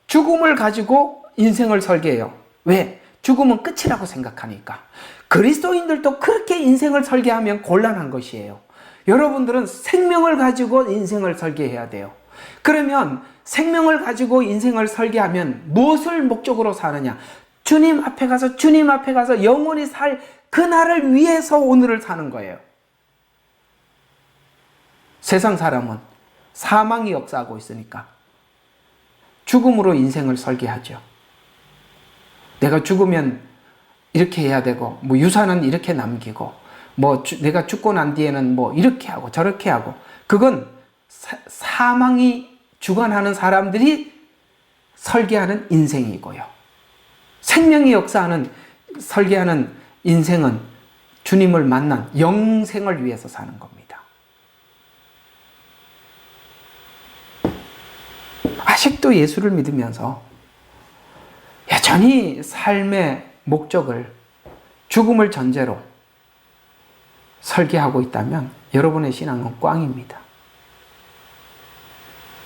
죽음을 가지고 인생을 설계해요. 왜? 죽음은 끝이라고 생각하니까. 그리스도인들도 그렇게 인생을 설계하면 곤란한 것이에요. 여러분들은 생명을 가지고 인생을 설계해야 돼요. 그러면 생명을 가지고 인생을 설계하면 무엇을 목적으로 사느냐? 주님 앞에 가서 영원히 살 그날을 위해서 오늘을 사는 거예요. 세상 사람은 사망이 역사하고 있으니까 죽음으로 인생을 설계하죠. 내가 죽으면 이렇게 해야 되고, 뭐 유산은 이렇게 남기고, 뭐 내가 죽고 난 뒤에는 뭐 이렇게 하고 저렇게 하고, 그건 사망이 주관하는 사람들이 설계하는 인생이고요. 생명이 설계하는 인생은 주님을 만난 영생을 위해서 사는 겁니다. 아직도 예수를 믿으면서 여전히 삶의 목적을 죽음을 전제로 설계하고 있다면 여러분의 신앙은 꽝입니다.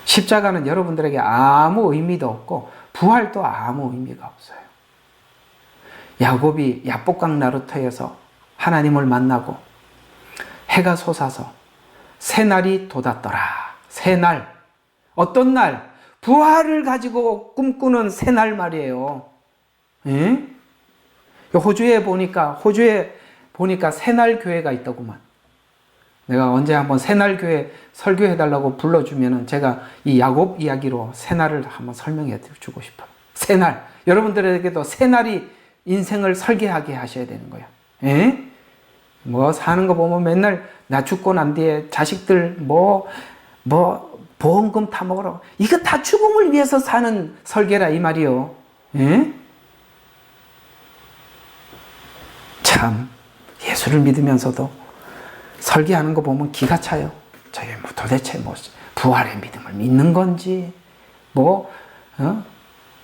십자가는 여러분들에게 아무 의미도 없고 부활도 아무 의미가 없어요. 야곱이 야복강 나루터에서 하나님을 만나고 해가 솟아서 새날이 돋았더라. 새날. 어떤 날? 부활을 가지고 꿈꾸는 새날 말이에요. 예? 호주에 보니까 새날 교회가 있더구만. 내가 언제 한번 새날 교회 설교해달라고 불러주면은 제가 이 야곱 이야기로 새날을 한번 설명해 주고 싶어요. 새날. 여러분들에게도 새날이 인생을 설계하게 하셔야 되는 거야. 예? 뭐 사는 거 보면 맨날 나 죽고 난 뒤에 자식들 보험금 타먹으라고. 이거 다 죽음을 위해서 사는 설계라 이 말이요. 예? 참 예수를 믿으면서도 설계하는 거 보면 기가 차요. 저게 뭐 도대체 부활의 믿음을 믿는 건지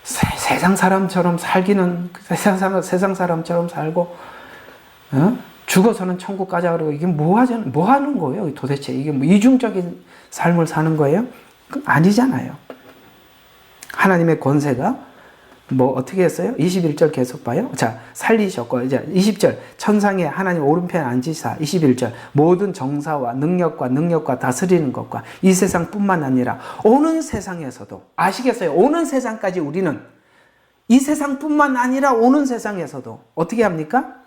세상 사람처럼 살기는 세상 사람처럼 살고 죽어서는 천국 가자 그러고 이게 뭐 하는 거예요? 도대체 이게 뭐 이중적인 삶을 사는 거예요? 아니잖아요. 하나님의 권세가 어떻게 했어요? 21절 계속 봐요. 자, 살리셨고, 이제 20절, 천상에 하나님 오른편에 앉으사, 21절, 모든 정사와 능력과 다스리는 것과 이 세상뿐만 아니라 오는 세상에서도, 아시겠어요? 오는 세상까지 우리는 이 세상뿐만 아니라 오는 세상에서도 어떻게 합니까?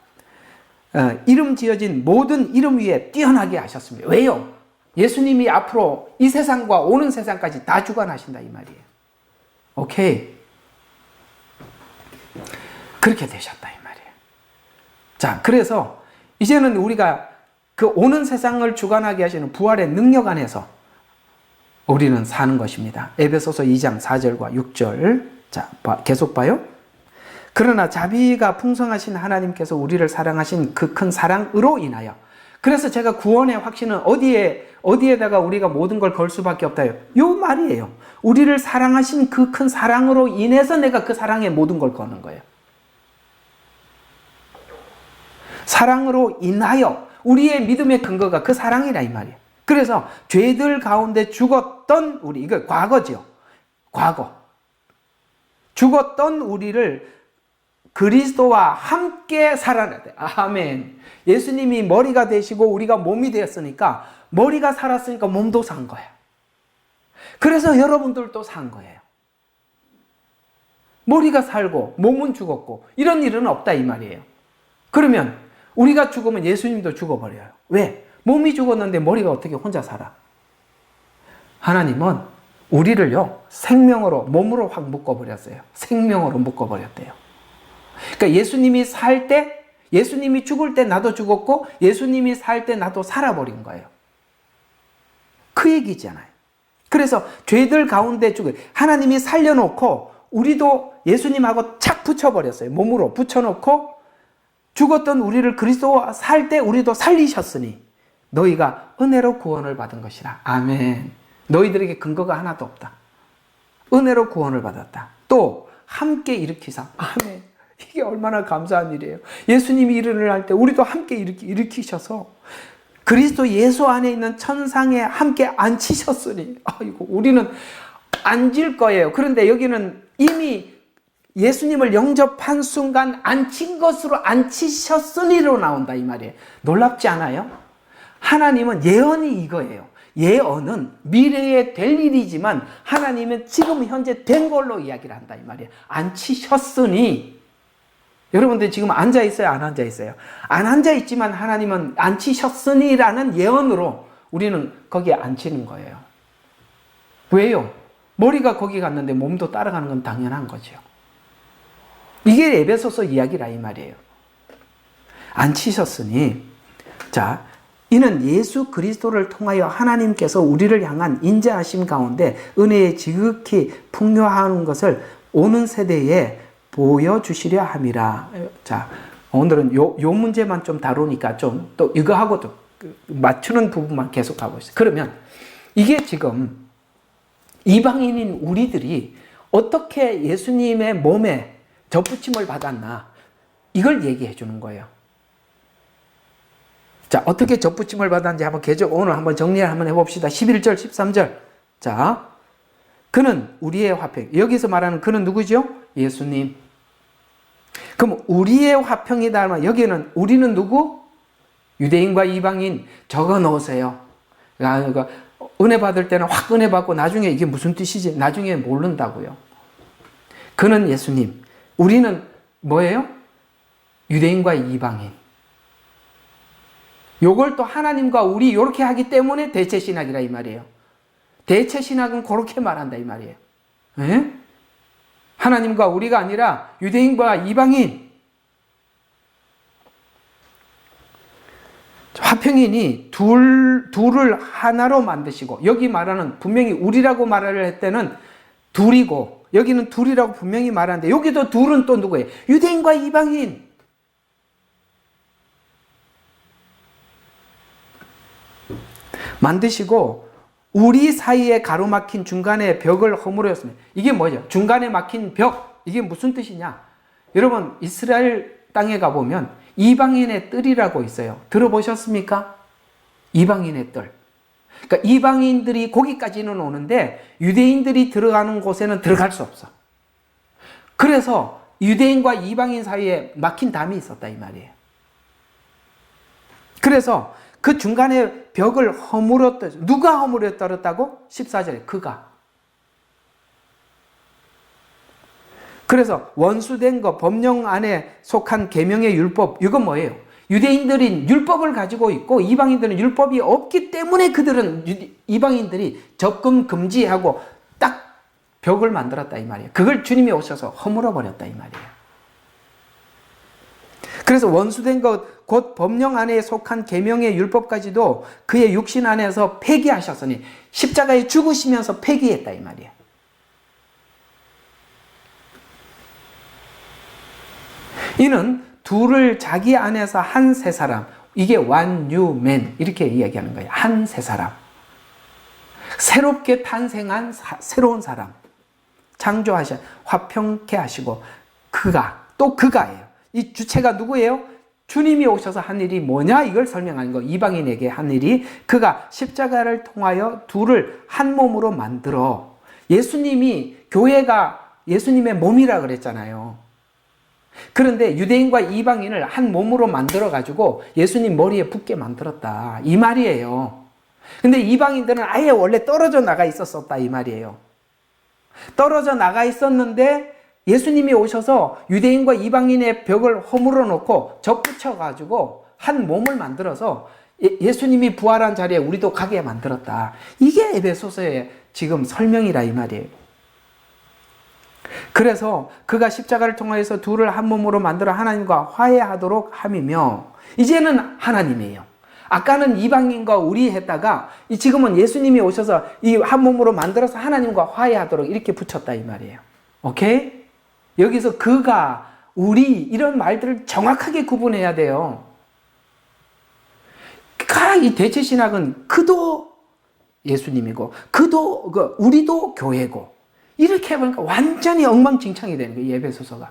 이름 지어진 모든 이름 위에 뛰어나게 하셨습니다. 왜요? 예수님이 앞으로 이 세상과 오는 세상까지 다 주관하신다 이 말이에요. 오케이. 그렇게 되셨다 이 말이에요. 자, 그래서 이제는 우리가 그 오는 세상을 주관하게 하시는 부활의 능력 안에서 우리는 사는 것입니다. 에베소서 2장 4절과 6절. 자, 계속 봐요. 그러나 자비가 풍성하신 하나님께서 우리를 사랑하신 그 큰 사랑으로 인하여. 그래서 제가 구원의 확신은 어디에다가 우리가 모든 걸 걸 수밖에 없다요. 요 말이에요. 우리를 사랑하신 그 큰 사랑으로 인해서 내가 그 사랑에 모든 걸 거는 거예요. 사랑으로 인하여. 우리의 믿음의 근거가 그 사랑이라 이 말이에요. 그래서 죄들 가운데 죽었던 우리, 이거 과거죠. 과거. 죽었던 우리를 그리스도와 함께 살아내야 돼. 아멘. 예수님이 머리가 되시고 우리가 몸이 되었으니까, 머리가 살았으니까 몸도 산 거야. 그래서 여러분들도 산 거예요. 머리가 살고 몸은 죽었고 이런 일은 없다 이 말이에요. 그러면 우리가 죽으면 예수님도 죽어버려요. 왜? 몸이 죽었는데 머리가 어떻게 혼자 살아? 하나님은 우리를요, 생명으로, 몸으로 확 묶어버렸어요. 생명으로 묶어버렸대요. 그러니까 예수님이 살 때, 예수님이 죽을 때 나도 죽었고, 예수님이 살 때 나도 살아버린 거예요. 그 얘기잖아요. 그래서 죄들 가운데 하나님이 살려놓고, 우리도 예수님하고 착 붙여버렸어요. 몸으로 붙여놓고, 죽었던 우리를 그리스도와 살 때 우리도 살리셨으니, 너희가 은혜로 구원을 받은 것이라. 아멘. 너희들에게 근거가 하나도 없다. 은혜로 구원을 받았다. 또 함께 일으키사. 아멘. 이게 얼마나 감사한 일이에요. 예수님이 일을 할 때 우리도 함께 일으키셔서 그리스도 예수 안에 있는 천상에 함께 앉히셨으니, 아이고, 우리는 앉을 거예요. 그런데 여기는 이미 예수님을 영접한 순간 앉힌 것으로 앉히셨으니로 나온다 이 말이에요. 놀랍지 않아요? 하나님은 예언이 이거예요. 예언은 미래에 될 일이지만 하나님은 지금 현재 된 걸로 이야기를 한다 이 말이에요. 앉히셨으니. 여러분들 지금 앉아 있어요? 안 앉아 있어요? 안 앉아 있지만 하나님은 앉히셨으니라는 예언으로 우리는 거기에 앉히는 거예요. 왜요? 머리가 거기 갔는데 몸도 따라가는 건 당연한 거죠. 이게 에베소서 이야기라 이 말이에요. 앉히셨으니, 자, 이는 예수 그리스도를 통하여 하나님께서 우리를 향한 인자하심 가운데 은혜의 지극히 풍요한 것을 오는 세대에 보여주시려 함이라. 자, 오늘은 요 문제만 좀 다루니까 좀 또 이거하고 또 맞추는 부분만 계속 가고 있어요. 그러면 이게 지금 이방인인 우리들이 어떻게 예수님의 몸에 접붙임을 받았나, 이걸 얘기해 주는 거예요. 자, 어떻게 접붙임을 받았는지 한번 오늘 한번 정리를 한번 해봅시다. 11절, 13절. 자, 그는 우리의 화평. 여기서 말하는 그는 누구죠? 예수님. 그럼 우리의 화평이다 하면 여기는 우리는 누구? 유대인과 이방인 적어 놓으세요. 그러니까 은혜 받을 때는 확 은혜 받고 나중에 이게 무슨 뜻이지? 나중에 모른다고요. 그는 예수님. 우리는 뭐예요? 유대인과 이방인. 요걸 또 하나님과 우리 이렇게 하기 때문에 대체신학이라 이 말이에요. 대체신학은 그렇게 말한다 이 말이에요. 에? 하나님과 우리가 아니라 유대인과 이방인. 화평이니 둘을 하나로 만드시고, 여기 말하는 분명히 우리라고 말을 할 때는 둘이고, 여기는 둘이라고 분명히 말하는데 여기도 둘은 또 누구예요? 유대인과 이방인. 만드시고 우리 사이에 가로막힌 중간에 벽을 허물었습니다. 이게 뭐죠? 중간에 막힌 벽. 이게 무슨 뜻이냐? 여러분, 이스라엘 땅에 가보면 이방인의 뜰이라고 있어요. 들어보셨습니까? 이방인의 뜰. 그러니까 이방인들이 거기까지는 오는데 유대인들이 들어가는 곳에는 들어갈 수 없어. 그래서 유대인과 이방인 사이에 막힌 담이 있었다 이 말이에요. 그래서 그 중간에 벽을 허물었다. 누가 허물었다고? 14절에 그가. 그래서 원수된 것, 법령 안에 속한 계명의 율법, 이건 뭐예요? 유대인들은 율법을 가지고 있고 이방인들은 율법이 없기 때문에 그들은 이방인들이 접근 금지하고 딱 벽을 만들었다 이 말이에요. 그걸 주님이 오셔서 허물어 버렸다 이 말이에요. 그래서 원수된 것 곧 법령 안에 속한 계명의 율법까지도 그의 육신 안에서 폐기하셨으니 십자가에 죽으시면서 폐기했다 이 말이에요. 이는 둘을 자기 안에서 한 새 사람, 이게 one new man 이렇게 이야기하는 거예요. 한 새 사람, 새롭게 탄생한 새로운 사람, 창조하셔 화평케 하시고 그가예요. 이 주체가 누구예요? 주님이 오셔서 한 일이 뭐냐? 이걸 설명하는 거. 이방인에게 한 일이 그가 십자가를 통하여 둘을 한 몸으로 만들어. 예수님이 교회가 예수님의 몸이라 그랬잖아요. 그런데 유대인과 이방인을 한 몸으로 만들어 가지고 예수님 머리에 붙게 만들었다 이 말이에요. 근데 이방인들은 아예 원래 떨어져 나가 있었다 이 말이에요. 떨어져 나가 있었는데 예수님이 오셔서 유대인과 이방인의 벽을 허물어 놓고 접붙여 가지고 한 몸을 만들어서 예수님이 부활한 자리에 우리도 가게 만들었다. 이게 에베소서의 지금 설명이라 이 말이에요. 그래서 그가 십자가를 통하여서 둘을 한 몸으로 만들어 하나님과 화해하도록 함이며, 이제는 하나님이에요. 아까는 이방인과 우리 했다가 지금은 예수님이 오셔서 이 한 몸으로 만들어서 하나님과 화해하도록 이렇게 붙였다 이 말이에요. 오케이? 여기서 그가, 우리 이런 말들을 정확하게 구분해야 돼요. 이 대체신학은 그도 예수님이고 그도 우리도 교회고 이렇게 해보니까 완전히 엉망진창이 되는 거예요. 에베소서가.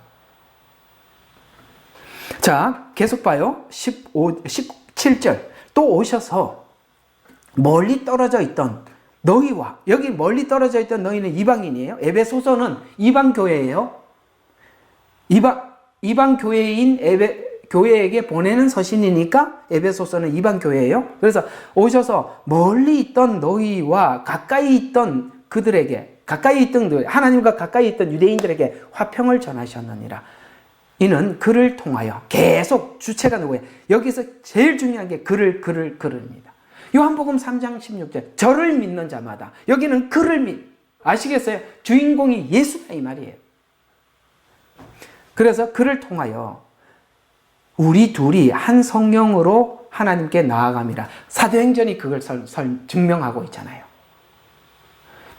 자, 계속 봐요. 17절. 또 오셔서 멀리 떨어져 있던 너희와, 여기 멀리 떨어져 있던 너희는 이방인이에요. 에베소서는 이방교회예요. 이방 교회인 교회에게 보내는 서신이니까 에베소서는 이방 교회예요. 그래서 오셔서 멀리 있던 너희와 가까이 있던 그들에게, 하나님과 가까이 있던 유대인들에게 화평을 전하셨느니라. 이는 그를 통하여, 계속 주체가 누구예요? 여기서 제일 중요한 게 그를입니다. 요한복음 3장 16절 저를 믿는 자마다, 여기는 아시겠어요? 주인공이 예수다 이 말이에요. 그래서 그를 통하여 우리 둘이 한 성령으로 하나님께 나아감이라. 사도행전이 그걸 증명하고 있잖아요.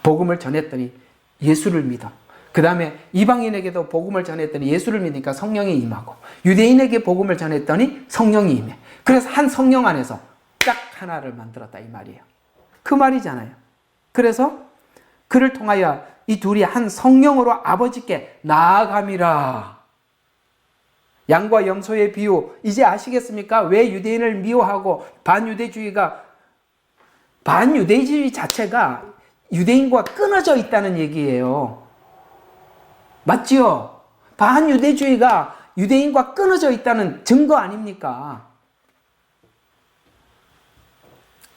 복음을 전했더니 예수를 믿어. 그 다음에 이방인에게도 복음을 전했더니 예수를 믿으니까 성령이 임하고, 유대인에게 복음을 전했더니 성령이 임해. 그래서 한 성령 안에서 딱 하나를 만들었다 이 말이에요. 그 말이잖아요. 그래서 그를 통하여 이 둘이 한 성령으로 아버지께 나아감이라. 양과 염소의 비유, 이제 아시겠습니까? 왜 유대인을 미워하고 반유대주의 자체가 유대인과 끊어져 있다는 얘기예요. 맞지요? 반유대주의가 유대인과 끊어져 있다는 증거 아닙니까?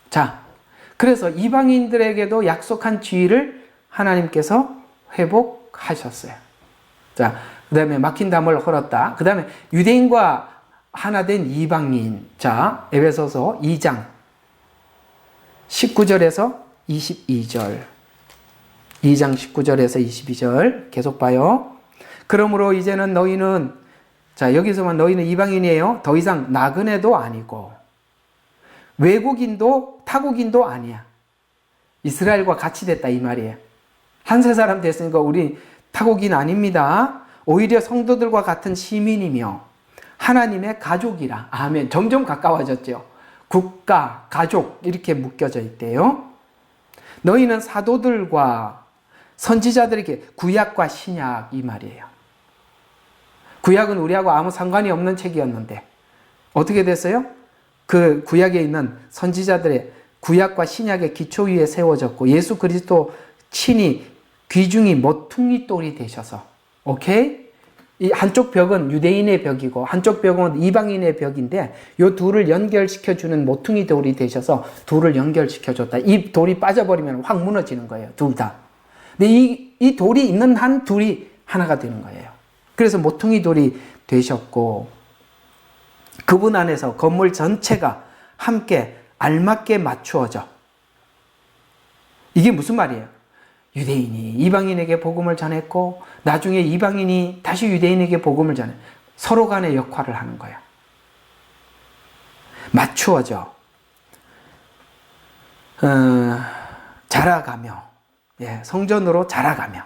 자, 그래서 이방인들에게도 약속한 지위를 하나님께서 회복하셨어요. 자, 그 다음에 막힌 담을 헐었다. 그 다음에 유대인과 하나 된 이방인. 자, 에베소서 2장 19절에서 22절. 2장 19절에서 22절 계속 봐요. 그러므로 이제는 너희는, 자, 여기서만 너희는 이방인이에요. 더 이상 나그네도 아니고 외국인도 타국인도 아니야. 이스라엘과 같이 됐다 이 말이에요. 한 세 사람 됐으니까 우리 타국인 아닙니다. 오히려 성도들과 같은 시민이며 하나님의 가족이라. 아멘. 점점 가까워졌죠. 국가, 가족 이렇게 묶여져 있대요. 너희는 사도들과 선지자들에게, 구약과 신약 이 말이에요. 구약은 우리하고 아무 상관이 없는 책이었는데 어떻게 됐어요? 그 구약에 있는 선지자들의 구약과 신약의 기초 위에 세워졌고, 예수 그리스도 친히 귀중히 모퉁이 돌이 되셔서, 오케이? 이 한쪽 벽은 유대인의 벽이고 한쪽 벽은 이방인의 벽인데 이 둘을 연결시켜주는 모퉁이 돌이 되셔서 둘을 연결시켜줬다. 이 돌이 빠져버리면 확 무너지는 거예요. 둘 다. 근데 이 돌이 있는 한 둘이 하나가 되는 거예요. 그래서 모퉁이 돌이 되셨고, 그분 안에서 건물 전체가 함께 알맞게 맞추어져. 이게 무슨 말이에요? 유대인이 이방인에게 복음을 전했고 나중에 이방인이 다시 유대인에게 복음을 전해. 서로 간의 역할을 하는 거야. 맞추어져 자라가며, 예, 성전으로 자라가며,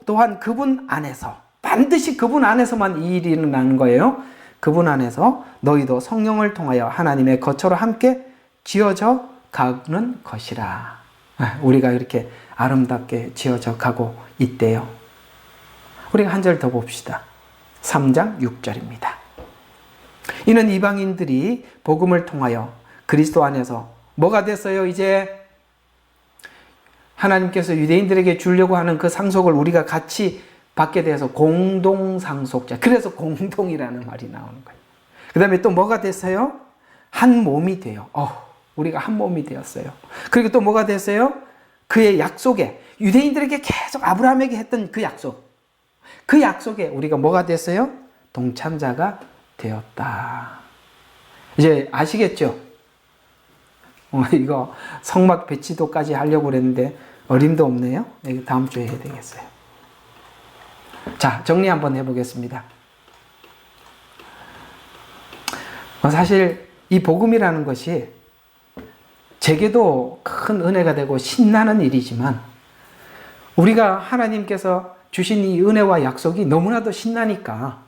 또한 그분 안에서, 반드시 그분 안에서만 이 일이 일어나는 거예요. 그분 안에서 너희도 성령을 통하여 하나님의 거처로 함께 지어져 가는 것이라. 우리가 이렇게 아름답게 지어져 가고 있대요. 우리가 한 절 더 봅시다. 3장 6절입니다. 이는 이방인들이 복음을 통하여 그리스도 안에서 뭐가 됐어요? 이제 하나님께서 유대인들에게 주려고 하는 그 상속을 우리가 같이 받게 돼서 공동상속자. 그래서 공동이라는 말이 나오는 거예요. 그 다음에 또 뭐가 됐어요? 한 몸이 돼요. 우리가 한 몸이 되었어요. 그리고 또 뭐가 됐어요? 그의 약속에, 유대인들에게 계속 아브라함에게 했던 그 약속. 그 약속에 우리가 뭐가 됐어요? 동참자가 되었다. 이제 아시겠죠? 이거 성막 배치도까지 하려고 그랬는데 어림도 없네요. 이거 다음 주에 해야 되겠어요. 자, 정리 한번 해보겠습니다. 사실 이 복음이라는 것이 제게도 큰 은혜가 되고 신나는 일이지만, 우리가 하나님께서 주신 이 은혜와 약속이 너무나도 신나니까,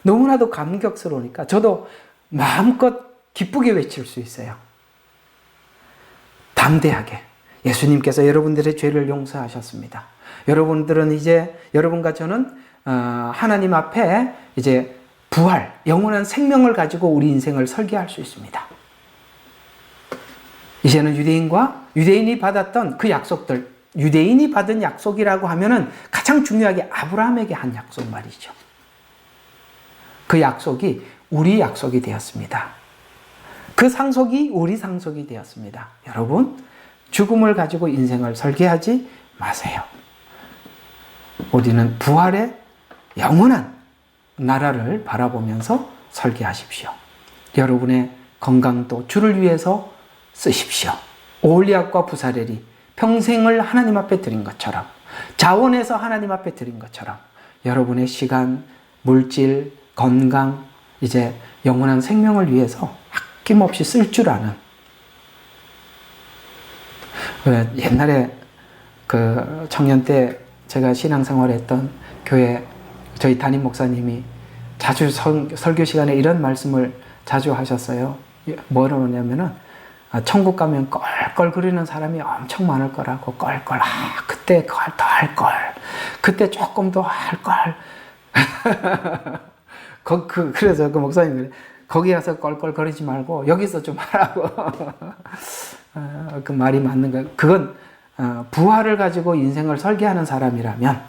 너무나도 감격스러우니까 저도 마음껏 기쁘게 외칠 수 있어요. 담대하게. 예수님께서 여러분들의 죄를 용서하셨습니다. 여러분들은 이제, 여러분과 저는 하나님 앞에 이제 부활, 영원한 생명을 가지고 우리 인생을 설계할 수 있습니다. 이제는 유대인이 받았던 그 약속들, 유대인이 받은 약속이라고 하면은 가장 중요하게 아브라함에게 한 약속 말이죠. 그 약속이 우리 약속이 되었습니다. 그 상속이 우리 상속이 되었습니다. 여러분, 죽음을 가지고 인생을 설계하지 마세요. 우리는 부활의 영원한 나라를 바라보면서 설계하십시오. 여러분의 건강도 주를 위해서 쓰십시오. 오홀리압과 부사렐이 평생을 하나님 앞에 드린 것처럼, 자원해서 하나님 앞에 드린 것처럼, 여러분의 시간, 물질, 건강, 이제 영원한 생명을 위해서 아낌없이 쓸 줄 아는, 옛날에 그 청년 때 제가 신앙생활 했던 교회 저희 담임 목사님이 자주 설교 시간에 이런 말씀을 자주 하셨어요. 뭐라고 하냐면은, 천국 가면 껄껄거리는 사람이 엄청 많을 거라고. 껄껄, 그때 더 할걸, 그때 조금 더 할걸. 그래서 그 목사님이 거기 가서 껄껄거리지 말고 여기서 좀 하라고. 그 말이 맞는 거예요. 그건 부활을 가지고 인생을 설계하는 사람이라면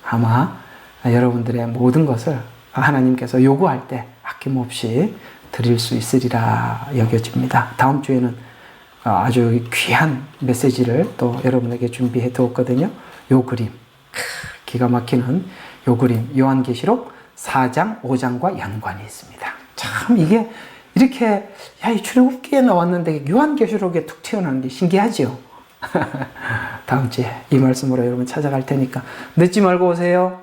아마 여러분들의 모든 것을 하나님께서 요구할 때 아낌없이 드릴 수 있으리라 여겨집니다. 다음 주에는 아주 귀한 메시지를 또 여러분에게 준비해 두었거든요. 요 그림, 기가 막히는 요 그림, 요한계시록 4장, 5장과 연관이 있습니다. 참 이게 이렇게 이 출애굽기에 나왔는데 요한계시록에 툭 튀어나오는 게 신기하죠. 다음 주에 이 말씀으로 여러분 찾아갈 테니까 늦지 말고 오세요.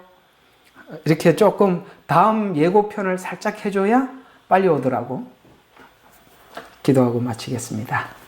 이렇게 조금 다음 예고편을 살짝 해줘야 빨리 오더라고. 기도하고 마치겠습니다.